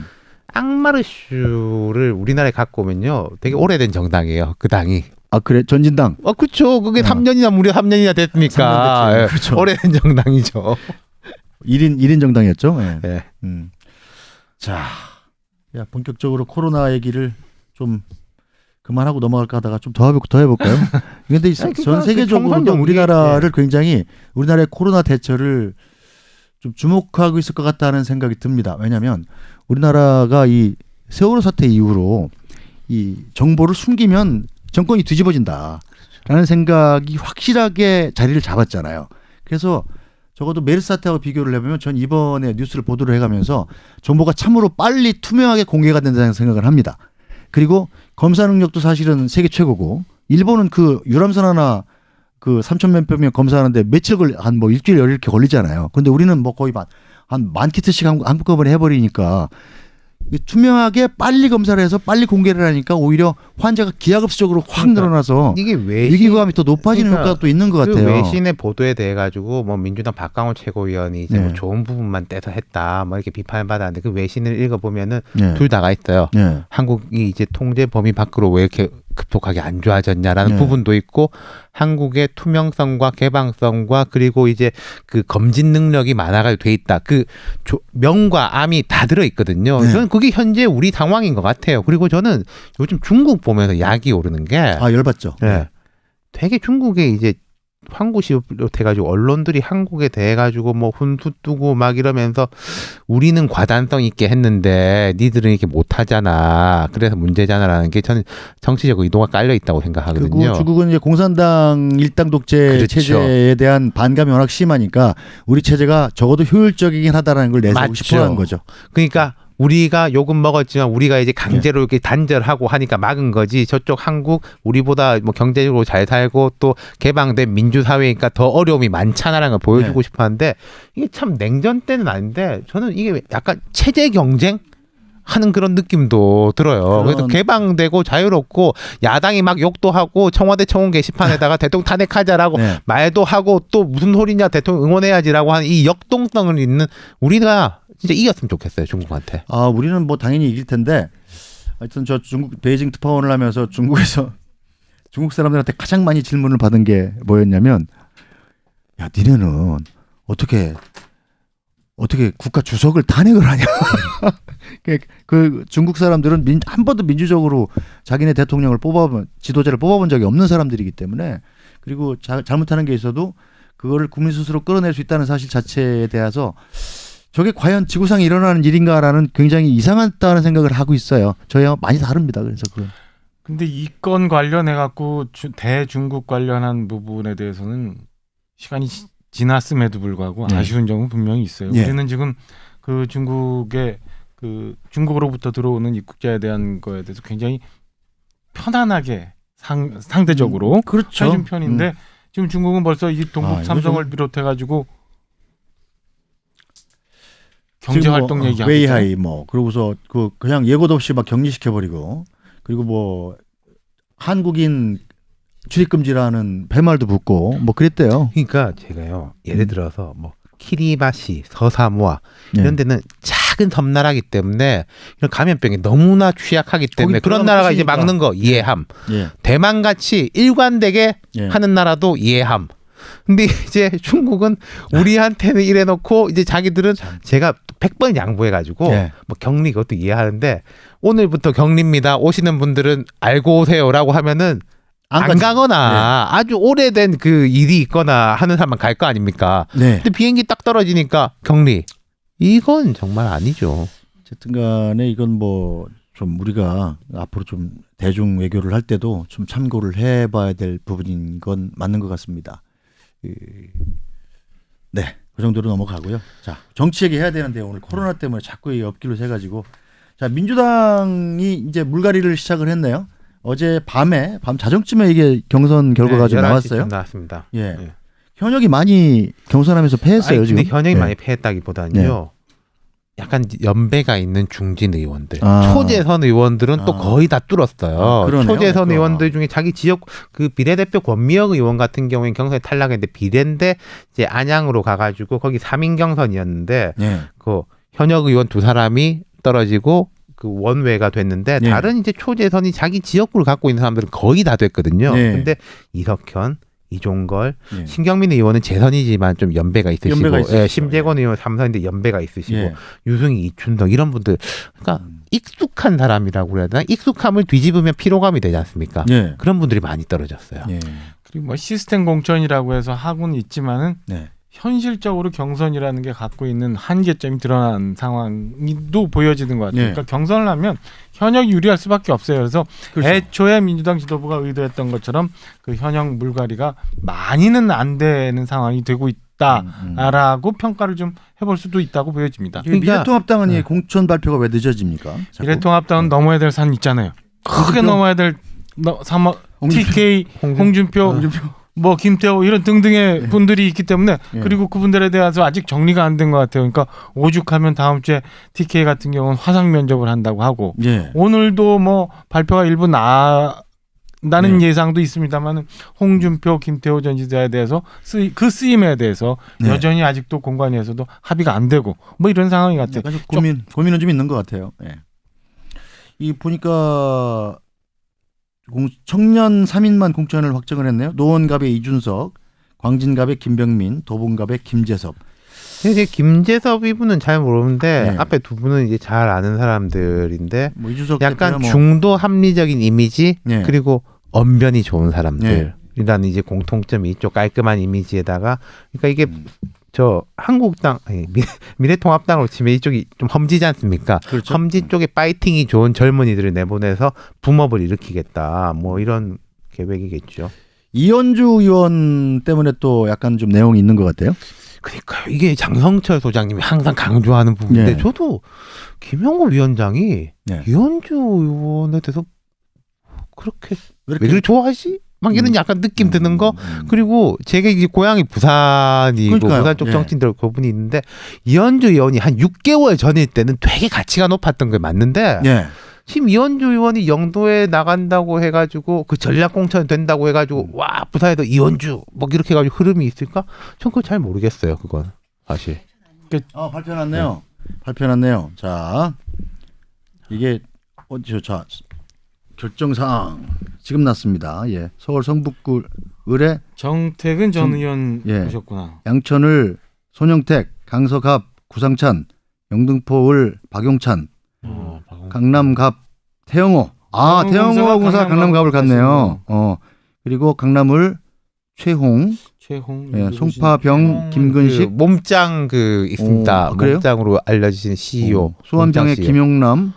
앙마르슈를 우리나라에 갖고 오면요, 되게 오래된 정당이에요. 그 당이. 아 그래 전진당. 그렇죠. 그게 3년이나 무려 3년이나 됐으니까 3년 됐죠. 그렇죠. 오래된 정당이죠. 1인 정당이었죠. 네. 네. 자, 야 본격적으로 코로나 얘기를 좀 그만하고 넘어갈까 하다가 좀 더 해볼까요? 근데 전 세계적으로도 우리나라를 굉장히 우리나라의 코로나 대처를 좀 주목하고 있을 것 같다는 생각이 듭니다. 왜냐하면 우리나라가 이 세월호 사태 이후로 이 정보를 숨기면 정권이 뒤집어진다라는 생각이 확실하게 자리를 잡았잖아요. 그래서 적어도 메르스 사태하고 비교를 해보면 전 이번에 뉴스를 보도를 해가면서 정보가 참으로 빨리 투명하게 공개가 된다는 생각을 합니다. 그리고 검사 능력도 사실은 세계 최고고 일본은 그 유람선 하나 그 3,000몇 명 검사하는데 며칠 한 뭐 일주일 열흘 이렇게 걸리잖아요. 근데 우리는 뭐 거의 한 만 키트씩 한꺼번에 해버리니까 투명하게 빨리 검사를 해서 빨리 공개를 하니까 오히려 환자가 기하급수적으로 확 늘어나서 이게 위기감이 더 높아지는 효과가 또 있는 것 같아요. 그 외신의 보도에 대해 가지고 뭐 민주당 박강원 최고위원이 이제 뭐 좋은 부분만 떼서 했다 뭐 이렇게 비판을 받았는데 그 외신을 읽어보면은 둘 다가 있어요. 한국이 이제 통제 범위 밖으로 왜 이렇게 급속하게 안 좋아졌냐라는 부분도 있고 한국의 투명성과 개방성과 그리고 이제 그 검진 능력이 만화가 돼 있다. 그 명과 암이 다 들어 있거든요. 저는 그게 현재 우리 상황인 것 같아요. 그리고 저는 요즘 중국 보면서 약이 오르는 게 열받죠. 되게 중국에 이제 황구시로 돼가지고 언론들이 한국에 대해 가지고 뭐 훈수 뜨고 막 이러면서 우리는 과단성 있게 했는데 니들은 이렇게 못하잖아. 그래서 문제잖아라는 게 저는 정치적 의도가 깔려 있다고 생각하거든요. 그리고 중국은 이제 공산당 일당 독재 체제에 대한 반감이 워낙 심하니까 우리 체제가 적어도 효율적이긴 하다라는 걸 내세우고 싶어하는 거죠. 그러니까 우리가 욕은 먹었지만 우리가 이제 강제로 이렇게 단절하고 하니까 막은 거지. 저쪽 한국 우리보다 뭐 경제적으로 잘 살고 또 개방된 민주사회니까 더 어려움이 많잖아라는 걸 보여주고 싶었는데 이게 참 냉전 때는 아닌데 저는 이게 약간 체제 경쟁? 하는 그런 느낌도 들어요. 그래서 개방되고 자유롭고 야당이 막 욕도 하고 청와대 청원 게시판에다가 대통령 탄핵하자라고 말도 하고 또 무슨 소리냐 대통령 응원해야지라고 하는 이 역동성을 있는 우리가 진짜 이겼으면 좋겠어요. 중국한테. 우리는 뭐 당연히 이길 텐데 하여튼 저 중국 베이징 특파원을 하면서 중국에서 중국 사람들한테 가장 많이 질문을 받은 게 뭐였냐면 야 니네는 어떻게 국가 주석을 탄핵을 하냐. 그 중국 사람들은 한 번도 민주적으로 자기네 대통령을 지도자를 뽑아본 적이 없는 사람들이기 때문에 그리고 잘못하는 게 있어도 그거를 국민 스스로 끌어낼 수 있다는 사실 자체에 대해서 저게 과연 지구상에 일어나는 일인가라는 굉장히 이상하다는 생각을 하고 있어요. 저희와 많이 다릅니다. 그래서 그건. 근데 이 건 관련해 갖고 대중국 관련한 부분에 대해서는 시간이 지났음에도 불구하고 아쉬운 점은 분명히 있어요. 우리는 지금 그 중국의 그 중국으로부터 들어오는 입국자에 대한 거에 대해서 굉장히 편안하게 상대적으로 그렇죠. 해준 편인데 지금 중국은 벌써 이 동북 삼성을 비롯해 가지고 경제 활동 얘기하고 웨이하이 뭐 그러고서 그냥 예고도 없이 막 격리시켜 버리고 그리고 뭐 한국인 출입금지라는 팻말도 붙고 뭐 그랬대요. 그러니까 제가요 예를 들어서 뭐 키리바시, 서사모아 이런 데는 작은 섬나라기 때문에 이런 감염병이 너무나 취약하기 때문에 그런 나라가 이제 막는 거 이해함. 대만 같이 일관되게 하는 나라도 이해함. 근데 이제 중국은 우리한테는 이래놓고 이제 자기들은 제가 100번 양보해가지고 뭐 격리 그것도 이해하는데 오늘부터 격리입니다. 오시는 분들은 알고 오세요라고 하면은 안 가거나 아주 오래된 그 일이 있거나 하는 사람만 갈 거 아닙니까? 근데 비행기 딱 떨어지니까 격리. 이건 정말 아니죠. 어쨌든 간에 이건 뭐 좀 우리가 앞으로 좀 대중 외교를 할 때도 좀 참고를 해봐야 될 부분인 건 맞는 것 같습니다. 네, 그 정도로 넘어가고요. 자, 정치 얘기 해야 되는데 오늘 코로나 때문에 자꾸 이 엎기로 새가지고 자 민주당이 이제 물갈이를 시작을 했네요. 어제 밤 자정쯤에 이게 경선 결과가 좀 나왔어요. 나왔습니다. 현역이 많이 경선하면서 패했어요. 근데 현역이 많이 패했다기보다는요. 약간 연배가 있는 중진 의원들, 초재선 의원들은 또 거의 다 뚫었어요. 초재선 의원들 중에 자기 지역 그 비례대표 권미혁 의원 같은 경우에는 경선에 탈락했는데 비례인데 이제 안양으로 가가지고 거기 3인 경선이었는데 그 현역 의원 두 사람이 떨어지고 그 원외가 됐는데 다른 이제 초재선이 자기 지역구를 갖고 있는 사람들은 거의 다 됐거든요. 근데 이석현, 이종걸, 신경민 의원은 재선이지만 좀 연배가 있으시고, 심재권 의원 3선인데 연배가 있으시고, 유승희, 이춘덕 이런 분들, 그러니까 익숙한 사람이라고 그래야 되나? 익숙함을 뒤집으면 피로감이 되지 않습니까? 예. 그런 분들이 많이 떨어졌어요. 예. 그리고 뭐 시스템 공천이라고 해서 하고는 있지만은 네. 현실적으로 경선이라는 게 갖고 있는 한계점이 드러난 상황도 보여지는 것 같아요. 네. 그러니까 경선을 하면 현역 유리할 수밖에 없어요. 그래서 그렇죠. 애초에 민주당 지도부가 의도했던 것처럼 그 현역 물갈이가 많이는 안 되는 상황이 되고 있다라고 평가를 좀 해볼 수도 있다고 보여집니다. 이게 미래통합당은 네. 이 공천 발표가 왜 늦어집니까? 자꾸? 미래통합당은 넘어야 될 산 있잖아요. 크게 홍준표? 넘어야 될 TK, 홍준표, 뭐 김태호 이런 등등의 분들이 있기 때문에 예. 그리고 그분들에 대해서 아직 정리가 안 된 것 같아요. 그러니까 오죽하면 다음 주에 TK 같은 경우는 화상 면접을 한다고 하고 예. 오늘도 뭐 발표가 일부 나는 네. 예상도 있습니다만은 홍준표, 김태호 전 지사에 대해서 그 쓰임에 대해서 네. 여전히 아직도 공관위에서도 합의가 안 되고 뭐 이런 상황이 같아요. 약간 좀 고민은 좀 있는 것 같아요. 예. 이 보니까 청년 3인만 공천을 확정을 했네요. 노원갑의 이준석, 광진갑의 김병민, 도봉갑의 김재섭. 이제 김재섭 이분은 잘 모르는데 네. 앞에 두 분은 이제 잘 아는 사람들인데 뭐 이준석 약간 대표야 뭐. 중도 합리적인 이미지 네. 그리고 언변이 좋은 사람들이라는 이제 공통점이 있죠. 깔끔한 이미지에다가 그러니까 이게 저 한국당 아니, 미래통합당으로 치면 이쪽이 좀 험지지 않습니까? 그렇죠. 험지 쪽에 파이팅이 좋은 젊은이들을 내보내서 붐업을 일으키겠다. 뭐 이런 계획이겠죠. 이현주 의원 때문에 또 약간 좀 내용이 있는 것 같아요. 그러니까요. 이게 장성철 소장님이 항상 강조하는 부분인데 네. 저도 김영호 위원장이 네. 이현주 의원에 대해서 그렇게 왜 왜 그렇게 좋아하지? 막 이런 약간 느낌 드는 거. 그리고 제가 이제 고향이 부산이고 그러니까요. 부산 쪽 예. 정치인들 그분이 있는데 이현주 의원이 한 6개월 전일 때는 되게 가치가 높았던 게 맞는데 예. 지금 이현주 의원이 영도에 나간다고 해가지고 그 전략공천 된다고 해가지고 와 부산에도 이현주 뭐 이렇게 해가지고 흐름이 있을까? 전 그거 잘 모르겠어요. 그건 사실. 발표났네요. 발표났네요. 자, 이게 자 결정사항 지금 났습니다. 예, 서울 성북구 을에 정택은 전 의원 예. 보셨구나. 양천을 손영택, 강서갑 구상찬, 영등포 을 박용찬, 강남갑 태영호. 아, 태영호 공사 강남갑을 갔네요. 그리고 강남을 최홍, 최홍, 예, 송파병, 김근식, 그 몸짱 그 있습니다. 오, 그래요? 몸짱으로 알려지신 CEO. 수원병의 몸짱 CEO. 김용남,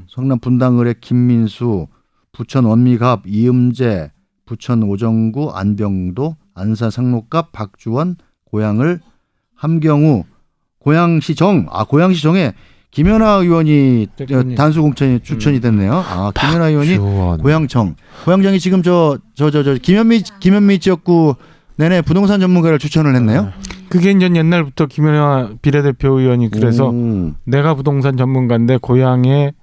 성남 분당을의 김민수, 부천 원미갑 이음재, 부천 오정구 안병도, 안산 상록갑 박주원, 고양을 함경우, 고양시정. 고양시정에 김연아 의원이 됐군요. 단수 공천이 추천이 됐네요. 김연아 의원이 박주원. 고양정이 지금 저 김현미 지역구 내내 부동산 전문가를 추천을 했네요. 그게 이제 옛날부터 김연아 비례대표 의원이 그래서 내가 부동산 전문가인데 고향에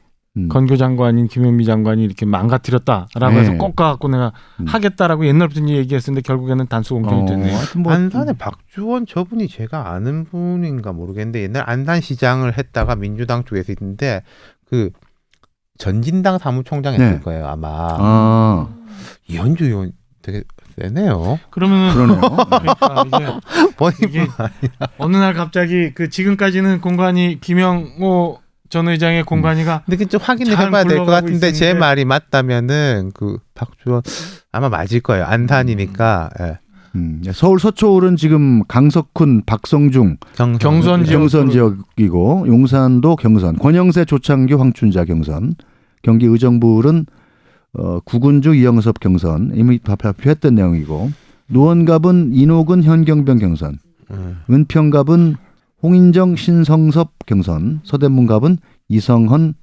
건교 장관인 김현미 장관이 이렇게 망가뜨렸다라고 네. 해서 꺾어갖고 내가 하겠다라고 옛날부터 얘기했었는데 결국에는 단수 공천이 됐네요. 하여튼 뭐 안산의 박주원 저분이 제가 아는 분인가 모르겠는데 옛날 안산시장을 했다가 민주당 쪽에서 있는데 그 전진당 사무총장 했을 네. 거예요 아마. 이현주 의원 되게 세네요. 그러면은 그러네요. 그러니까 이게 보니까 어느 날 갑자기 그 지금까지는 공관이 김영호 전 의장의 공관위가 근데 좀 확인을 잘 해봐야 될 것 굴러가고 같은데 제 있었는데. 말이 맞다면은 그 박주원 아마 맞을 거예요. 안산이니까. 예. 서울 서초울은 지금 강석훈, 박성중 경선 지역. 경선 지역이고 용산도 경선, 권영세, 조창규, 황춘자 경선, 경기 의정부는 구군주, 이영섭 경선 이미 발표했던 내용이고 노원갑은 이노근, 현경병 경선, 은평갑은 홍인정, 신성섭 경선, 서대문갑은 이성헌,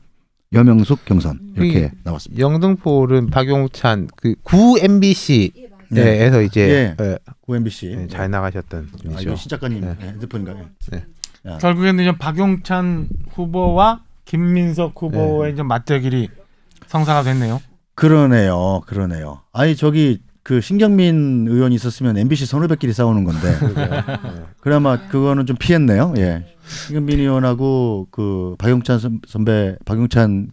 여명숙 경선 이렇게 나왔습니다. 영등포는 박용찬 그 구 MBC에서 이제 MBC 잘 나가셨던 분이죠. 이거 신 작가님 네. 핸드폰인가요? 결국에는 이제 박용찬 후보와 김민석 후보의 이제 맞대결이 성사가 됐네요. 그러네요. 아니 저기 그 신경민 의원이 있었으면 MBC 선후배끼리 싸우는 건데 그나마 그거는 좀 피했네요. 예. 신경민 의원하고 그 박용찬 선배, 박용찬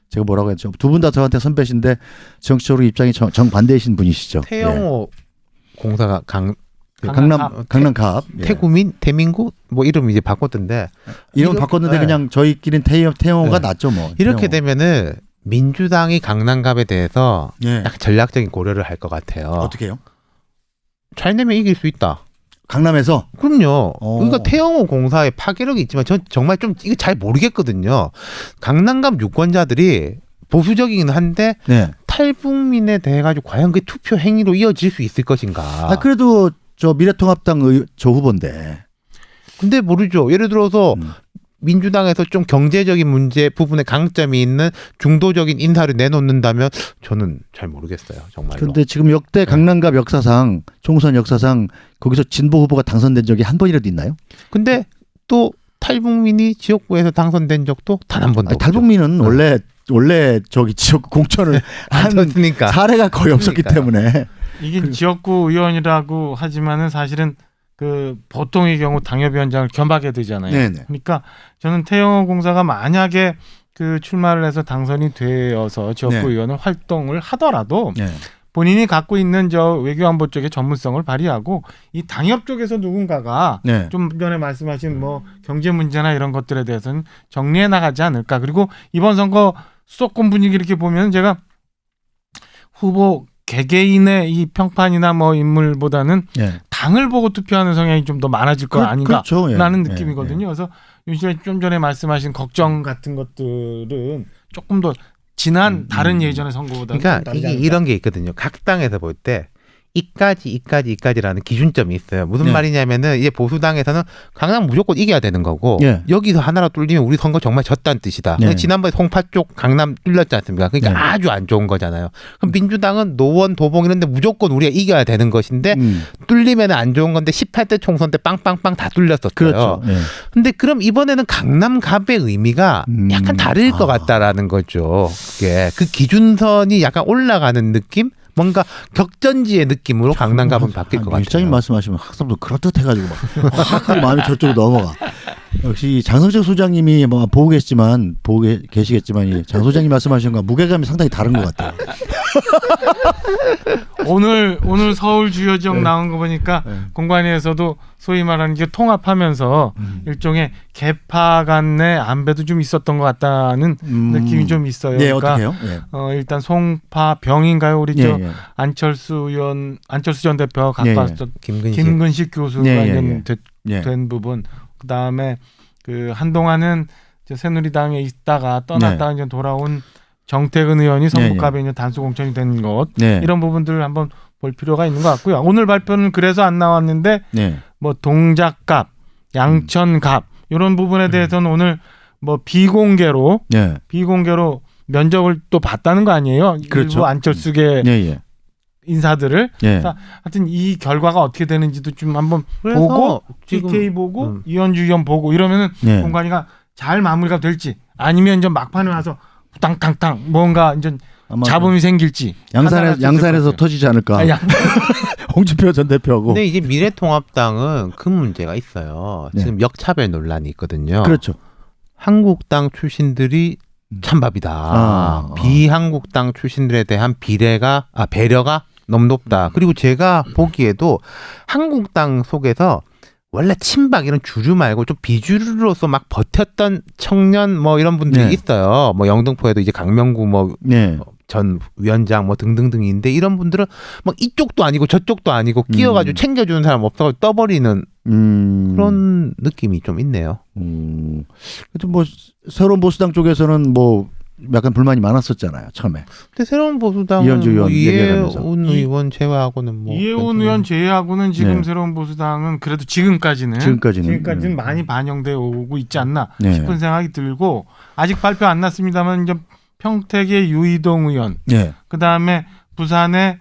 제가 뭐라고 했죠? 두 분 다 저한테 선배신데 정치적으로 입장이 정반대이신 분이시죠. 태영호 공사가 강남갑 태구민, 대민구 뭐 이름 이제 바꿨던데 이름 바꿨는데 그냥 저희끼리는 태영호가 낫죠 뭐. 이렇게 되면은 민주당이 강남갑에 대해서 예. 약간 전략적인 고려를 할 것 같아요. 어떻게 해요? 잘 내면 이길 수 있다. 강남에서? 그럼요. 그러니까 태영호 공사에 파괴력이 있지만 전 정말 좀 이거 잘 모르겠거든요. 강남갑 유권자들이 보수적이긴 한데 네. 탈북민에 대해 가지고 과연 그 투표 행위로 이어질 수 있을 것인가. 그래도 저 미래통합당 저 후보인데. 근데 모르죠. 예를 들어서 민주당에서 좀 경제적인 문제 부분에 강점이 있는 중도적인 인사를 내놓는다면 저는 잘 모르겠어요. 정말로. 그런데 지금 역대 강남갑 역사상 총선 역사상 거기서 진보 후보가 당선된 적이 한 번이라도 있나요? 근데 또 탈북민이 지역구에서 당선된 적도 단 한 번도 없죠. 탈북민은 원래 저기 지역구 공천을 하는 사례가 거의 없었기 때문에 이게 지역구 의원이라고 하지만은 사실은 그 보통의 경우 당협위원장을 겸하게 되잖아요. 네네. 그러니까 저는 태영호 공사가 만약에 그 출마를 해서 당선이 되어서 지역구 네. 의원을 활동을 하더라도 네. 본인이 갖고 있는 저 외교안보 쪽의 전문성을 발휘하고 이 당협 쪽에서 누군가가 네. 좀 전에 말씀하신 뭐 경제 문제나 이런 것들에 대해서는 정리해 나가지 않을까. 그리고 이번 선거 수도권 분위기 이렇게 보면 제가 후보 개개인의 이 평판이나 뭐 인물보다는 네. 당을 보고 투표하는 성향이 좀 더 많아질 거 아닌가 그렇죠. 예. 라는 느낌이거든요. 그래서 윤 씨가 좀 전에 말씀하신 걱정 같은 것들은 조금 더 지난 다른 예전의 선거보다 그러니까 이게 이런 게 있거든요. 각 당에서 볼 때 이까지라는 기준점이 있어요. 무슨 네. 말이냐면은 이제 보수당에서는 강남 무조건 이겨야 되는 거고 네. 여기서 하나로 뚫리면 우리 선거 정말 졌다는 뜻이다. 네. 지난번에 송파 쪽 강남 뚫렸지 않습니까? 그러니까 네. 아주 안 좋은 거잖아요. 그럼 민주당은 노원, 도봉 이런데 무조건 우리가 이겨야 되는 것인데 뚫리면 안 좋은 건데 18대 총선 때 빵빵빵 다 뚫렸었어요. 그렇죠. 네. 근데 그럼 이번에는 강남갑의 의미가 약간 다를 것 같다라는 거죠. 그게 그 기준선이 약간 올라가는 느낌? 뭔가 격전지의 느낌으로 강남갑은 바뀔 것 같아요. 일장님 말씀하시면 학생도 그럴듯해가지고 막 마음이 저쪽으로 넘어가. 역시 장성철 소장님이 뭐 보고 계시겠지만 이 장 소장님 말씀하신 거 무게감이 상당히 다른 것 같아요. 오늘 서울 주요 지역 나온 거 보니까 공관위에서도 소위 말하는 게 통합하면서 일종의 개파 간의 안배도 좀 있었던 것 같다는 느낌이 좀 있어요. 네, 그러니까 어떻게요? 네. 일단 송파 병인가요? 우리 저 예. 안철수 전 대표 갖고 예. 왔던 김근식 교수가 된 부분. 그 다음에 그 한동안은 새누리당에 있다가 떠났다가 이제 돌아온 정태근 의원이 성북갑에 이제 단수 공천이 된 것 이런 부분들을 한번 볼 필요가 있는 것 같고요. 오늘 발표는 그래서 안 나왔는데 뭐 동작갑, 양천갑 이런 부분에 대해서는 오늘 뭐 비공개로 면접을 또 봤다는 거 아니에요? 그렇죠. 일부 안철수계 인사들을. 하여튼 이 결과가 어떻게 되는지도 좀 한번 보고 TK 보고 이현주 의원 보고 이러면은 공관위가 잘 마무리가 될지 아니면 이제 막판에 와서 땅땅땅 뭔가 이제 잡음이 생길지 양산에서 터지지 않을까. 홍준표 전 대표하고. 근데 이제 미래통합당은 그 문제가 있어요. 지금 역차별 논란이 있거든요. 그렇죠. 한국당 출신들이 찬밥이다. 비한국당 출신들에 대한 배려가 너무 높다. 그리고 제가 보기에도 한국당 속에서 원래 친박 이런 주류 말고 좀 비주류로서 막 버텼던 청년 뭐 이런 분들이 있어요. 뭐 영등포에도 이제 강명구 뭐 전 위원장 뭐 등등등인데 이런 분들은 막 이쪽도 아니고 저쪽도 아니고 끼어가지고 챙겨주는 사람 없어서 떠버리는 그런 느낌이 좀 있네요. 하여튼 뭐 새로운 보수당 쪽에서는 뭐 약간 불만이 많았었잖아요 처음에. 근데 새로운 보수당은 뭐 이해운 의원 제외하고는 뭐 이해운 의원 제외하고는 지금 새로운 보수당은 그래도 지금까지는 많이 반영되어 오고 있지 않나 싶은 생각이 들고 아직 발표 안 났습니다만 이제 평택의 유이동 의원, 그 다음에 부산에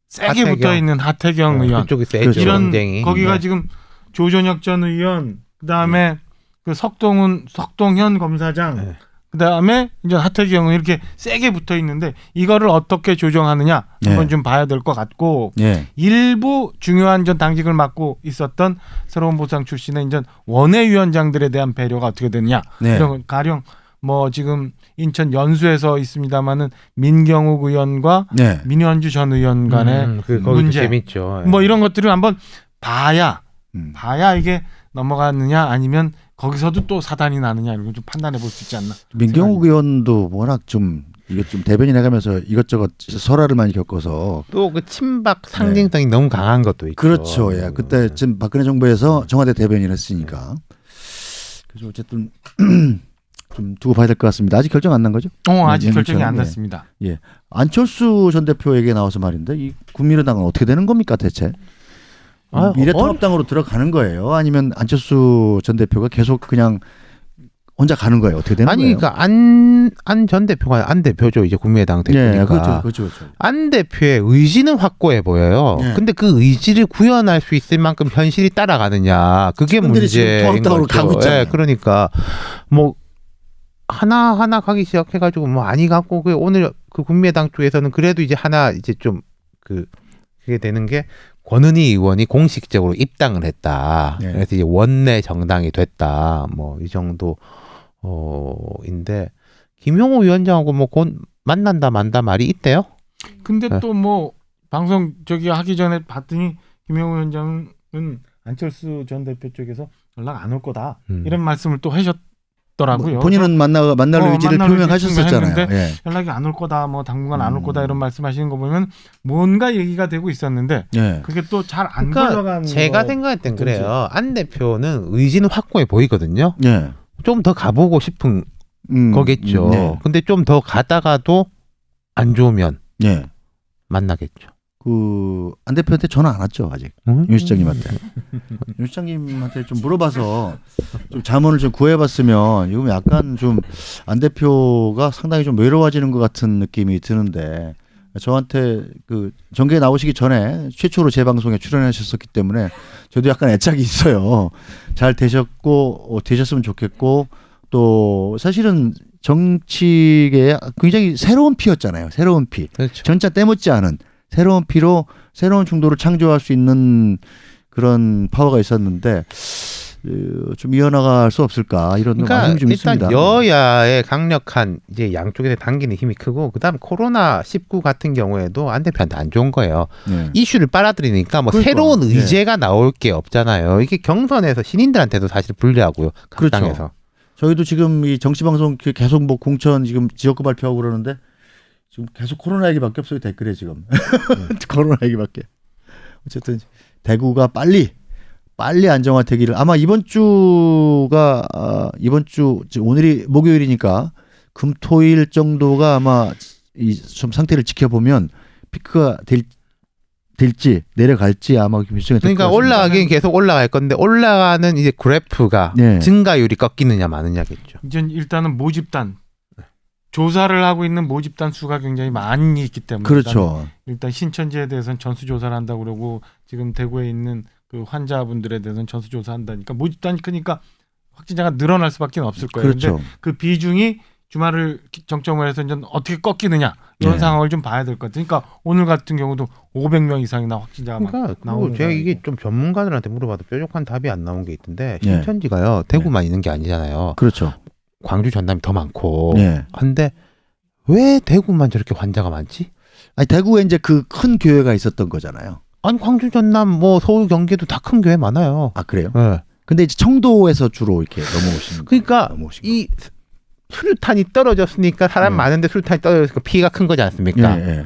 세게 붙어 있는 하태경 의원, 그쪽이 세죠. 이런 거기가 지금 조전혁 전 의원, 그 다음에 그 석동현 검사장. 그다음에 이제 하태경은 이렇게 세게 붙어 있는데 이거를 어떻게 조정하느냐 한번 좀 봐야 될 것 같고 일부 중요한 전 당직을 맡고 있었던 새로운 보수당 출신의 이제 원외위원장들에 대한 배려가 어떻게 되느냐 이런 가령 뭐 지금 인천 연수에서 있습니다마는 민경욱 의원과 민현주 전 의원 간의 문제 재밌죠. 뭐 이런 것들을 한번 봐야 음. 이게 넘어갔느냐 아니면 거기서도 또 사단이 나느냐 이런 걸 좀 판단해 볼 수 있지 않나. 민경욱 의원도 워낙 좀 이게 좀 대변인 해가면서 이것저것 설화를 많이 겪어서 또 그 친박 상징성이 너무 강한 것도 있죠. 그렇죠. 예. 그때 지금 박근혜 정부에서 청와대 대변인을 했으니까. 그래서 어쨌든 좀 두고 봐야 될 것 같습니다. 아직 결정 안 난 거죠? 아직 결정이 안 예. 났습니다. 예. 안철수 전 대표 얘기 나와서 말인데 이 국민의당은 어떻게 되는 겁니까 대체? 미래통합당으로 들어가는 거예요? 아니면 안철수 전 대표가 계속 그냥 혼자 가는 거예요? 어떻게 되는 아니 거예요? 그러니까 안 전 대표가 안 대표죠. 이제 국민의당 대표니까. 예, 그렇죠. 안 대표의 의지는 확고해 보여요. 예. 근데 그 의지를 구현할 수 있을 만큼 현실이 따라가느냐. 그게 분들이 지금 문제인 통합당으로 거죠. 가고 있잖아요. 예, 그러니까 뭐 하나 가기 시작해가지고 뭐 아니 갖고 그 오늘 그 국민의당 쪽에서는 그래도 이제 하나 이제 좀 그게 되는 게 권은희 의원이 공식적으로 입당을 했다. 네. 그래서 이제 원내 정당이 됐다. 뭐 이 정도 인데 김용호 위원장하고 뭐 곧 만난다 만다 말이 있대요. 근데 네. 또 뭐 방송 저기 하기 전에 봤더니 김영우 위원장은 안철수 전 대표 쪽에서 연락 안 올 거다 이런 말씀을 또 하셨더라고요. 본인은 만날 의지를 만날 표명하셨었잖아요. 했는데 예. 연락이 안 올 거다, 뭐 당분간 안 올 거다 이런 말씀하시는 거 보면 뭔가 얘기가 되고 있었는데 예. 그게 또 잘 안 그러니까 걸려간. 제가 거 생각할 땐 어떤지. 그래요. 안 대표는 의지는 확고해 보이거든요. 예. 좀 더 가보고 싶은 거겠죠. 네. 근데 좀 더 가다가도 안 좋으면 예. 만나겠죠. 안 대표한테 전화 안 왔죠 아직. 윤 시장님한테. 윤 시장님한테 좀 물어봐서 좀 자문을 좀 구해봤으면 이거 약간 좀 안 대표가 상당히 좀 외로워지는 것 같은 느낌이 드는데 저한테 그 정계에 나오시기 전에 최초로 제 방송에 출연하셨었기 때문에 저도 약간 애착이 있어요. 잘 되셨고 되셨으면 좋겠고 또 사실은 정치계에 굉장히 새로운 피였잖아요. 새로운 피. 그렇죠. 전자 때묻지 않은 새로운 피로 새로운 중도를 창조할 수 있는 그런 파워가 있었는데 좀 이어나갈 수 없을까 이런 그러니까 아쉬움이 좀 일단 있습니다. 여야의 강력한 이제 양쪽에서 당기는 힘이 크고 그다음 코로나 19 같은 경우에도 안 대표한테 안 좋은 거예요. 네. 이슈를 빨아들이니까 뭐 그러니까, 새로운 예. 의제가 나올 게 없잖아요. 이게 경선에서 신인들한테도 사실 불리하고요. 각 그렇죠. 당에서. 저희도 지금 이 정치방송 계속 뭐 공천 지금 지역구 발표하고 그러는데 지금 계속 코로나 얘기밖에 없어요. 댓글에 지금. 코로나 얘기밖에. 어쨌든 대구가 빨리 안정화되기를 아마 이번 주가 이번 주 오늘이 목요일이니까 금토일 정도가 아마 이 좀 상태를 지켜보면 피크가 될지 내려갈지 아마 결정이 될 그러니까 것 같습니다. 올라가긴 계속 올라갈 건데 올라가는 이제 그래프가 네. 증가율이 꺾이느냐 마느냐겠죠. 이제 일단은 모집단 조사를 하고 있는 모집단 수가 굉장히 많이 있기 때문에 그렇죠. 일단 신천지에 대해서는 전수 조사를 한다고 그러고 지금 대구에 있는 그 환자분들에 대해서는 전수 조사한다니까 모집단이 크니까 확진자가 늘어날 수밖에 없을 거예요. 그렇죠. 근데 그 비중이 주말을 정점으로 해서 이제 어떻게 꺾이느냐 이런 네. 상황을 좀 봐야 될 것 같아요. 그러니까 오늘 같은 경우도 500명 이상이나 확진자가 그러니까 나오는 제가 이게 상황이고. 좀 전문가들한테 물어봐도 뾰족한 답이 안 나온 게 있던데 네. 신천지가요 대구만 있는 게 아니잖아요. 그렇죠. 광주 전남이 더 많고. 네. 근데 왜 대구만 저렇게 환자가 많지? 아니 대구에 이제 그 큰 교회가 있었던 거잖아요. 아니 광주 전남 뭐 서울 경기도 다 큰 교회 많아요. 아 그래요? 네. 근데 이제 청도에서 주로 이렇게 넘어오시는 그러니까 넘어오신 이 수류탄이 떨어졌으니까 사람 네. 많은데 수류탄이 떨어졌으니까 피해가 큰 거지 않습니까? 예, 예.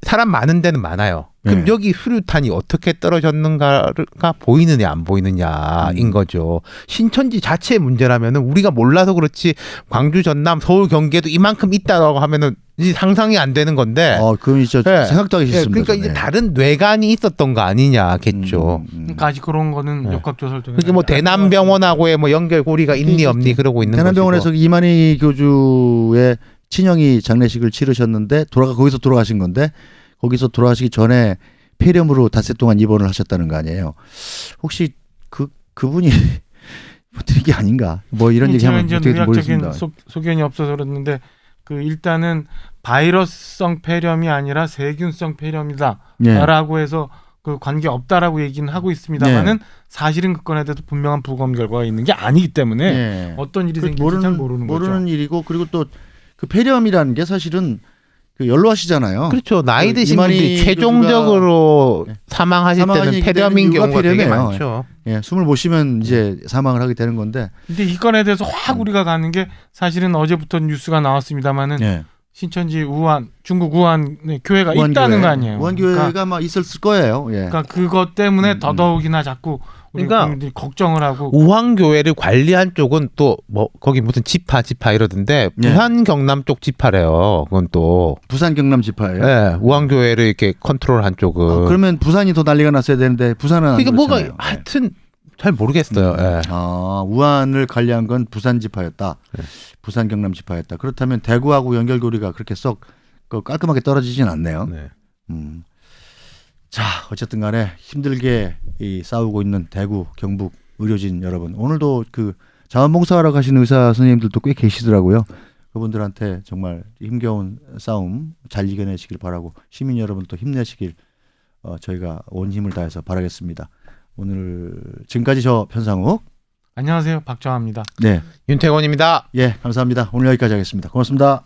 사람 많은 데는 많아요. 그럼 네. 여기 수류탄이 어떻게 떨어졌는가가 보이느냐 안 보이느냐인 거죠. 신천지 자체의 문제라면은 우리가 몰라서 그렇지 광주 전남 서울 경기에도 이만큼 있다라고 하면은 이제 상상이 안 되는 건데. 그럼 이제 네. 생각도 하기 예, 싫습니다. 그러니까 이제 다른 뇌관이 있었던 거 아니냐겠죠. 그러니까 아직 그런 거는 네. 역학조사를 통해서 그러니까 뭐 대남병원하고의 뭐 연결고리가 있니 없니 그러고 있는 대남병원에서 것이고. 이만희 교주의 친형이 장례식을 치르셨는데 거기서 돌아가신 건데 거기서 돌아가시기 전에 폐렴으로 닷새 동안 입원을 하셨다는 거 아니에요? 혹시 그분이 드린 게 아닌가? 뭐 이런 얘기하면 이제 어떻게 의학적인 모르겠습니다. 소견이 없어서 그랬는데 그 일단은 바이러스성 폐렴이 아니라 세균성 폐렴이다라고 예. 해서 그 관계 없다라고 얘기는 하고 있습니다만은 사실은 그 건에 대해서 분명한 부검 결과가 있는 게 아니기 때문에 예. 어떤 일이 그 생길지 잘 모르는 거죠. 일이고 그리고 또 그 폐렴이라는 게 사실은 그 연로하시잖아요. 그렇죠. 나이 그 드신 이만희 분들이 최종적으로 네. 사망하실 때는 사망하게 폐렴인 되는 경우가 이유가 되게 폐렴이에요. 많죠. 예, 숨을 못 쉬면 이제 사망을 하게 되는 건데. 근데 이 건에 대해서 확 우리가 가는 게 사실은 어제부터 뉴스가 나왔습니다마는 예. 신천지 우한 중국 우한에 교회가 우한 있다는 교회. 거 아니에요. 우한 교회가 그러니까, 막 있었을 거예요. 예. 그러니까 그것 때문에 더더욱이나 자꾸 우리 그러니까 국민들이 걱정을 하고 우한교회를 관리한 쪽은 또 뭐 거기 무슨 지파 이러던데 네. 부산 경남 쪽 지파래요. 그건 또 부산 경남 지파예요. 네, 우한교회를 이렇게 컨트롤한 쪽은 그러면 부산이 더 난리가 났어야 되는데 부산은 안 그러니까 뭐가 그렇잖아요. 하여튼 잘 모르겠어요. 예. 우한을 관리한 건 부산 지파였다. 부산 경남 지파였다. 그렇다면 대구하고 연결고리가 그렇게 썩 깔끔하게 떨어지진 않네요. 네. 자, 어쨌든 간에 힘들게 싸우고 있는 대구, 경북 의료진 여러분. 오늘도 그 자원봉사하러 가신 의사 선생님들도 꽤 계시더라고요. 그분들한테 정말 힘겨운 싸움 잘 이겨내시길 바라고 시민 여러분도 힘내시길 저희가 온 힘을 다해서 바라겠습니다. 오늘 지금까지 저 편상욱. 안녕하세요 박정화입니다. 네. 윤태원입니다. 예, 감사합니다. 오늘 여기까지 하겠습니다. 고맙습니다.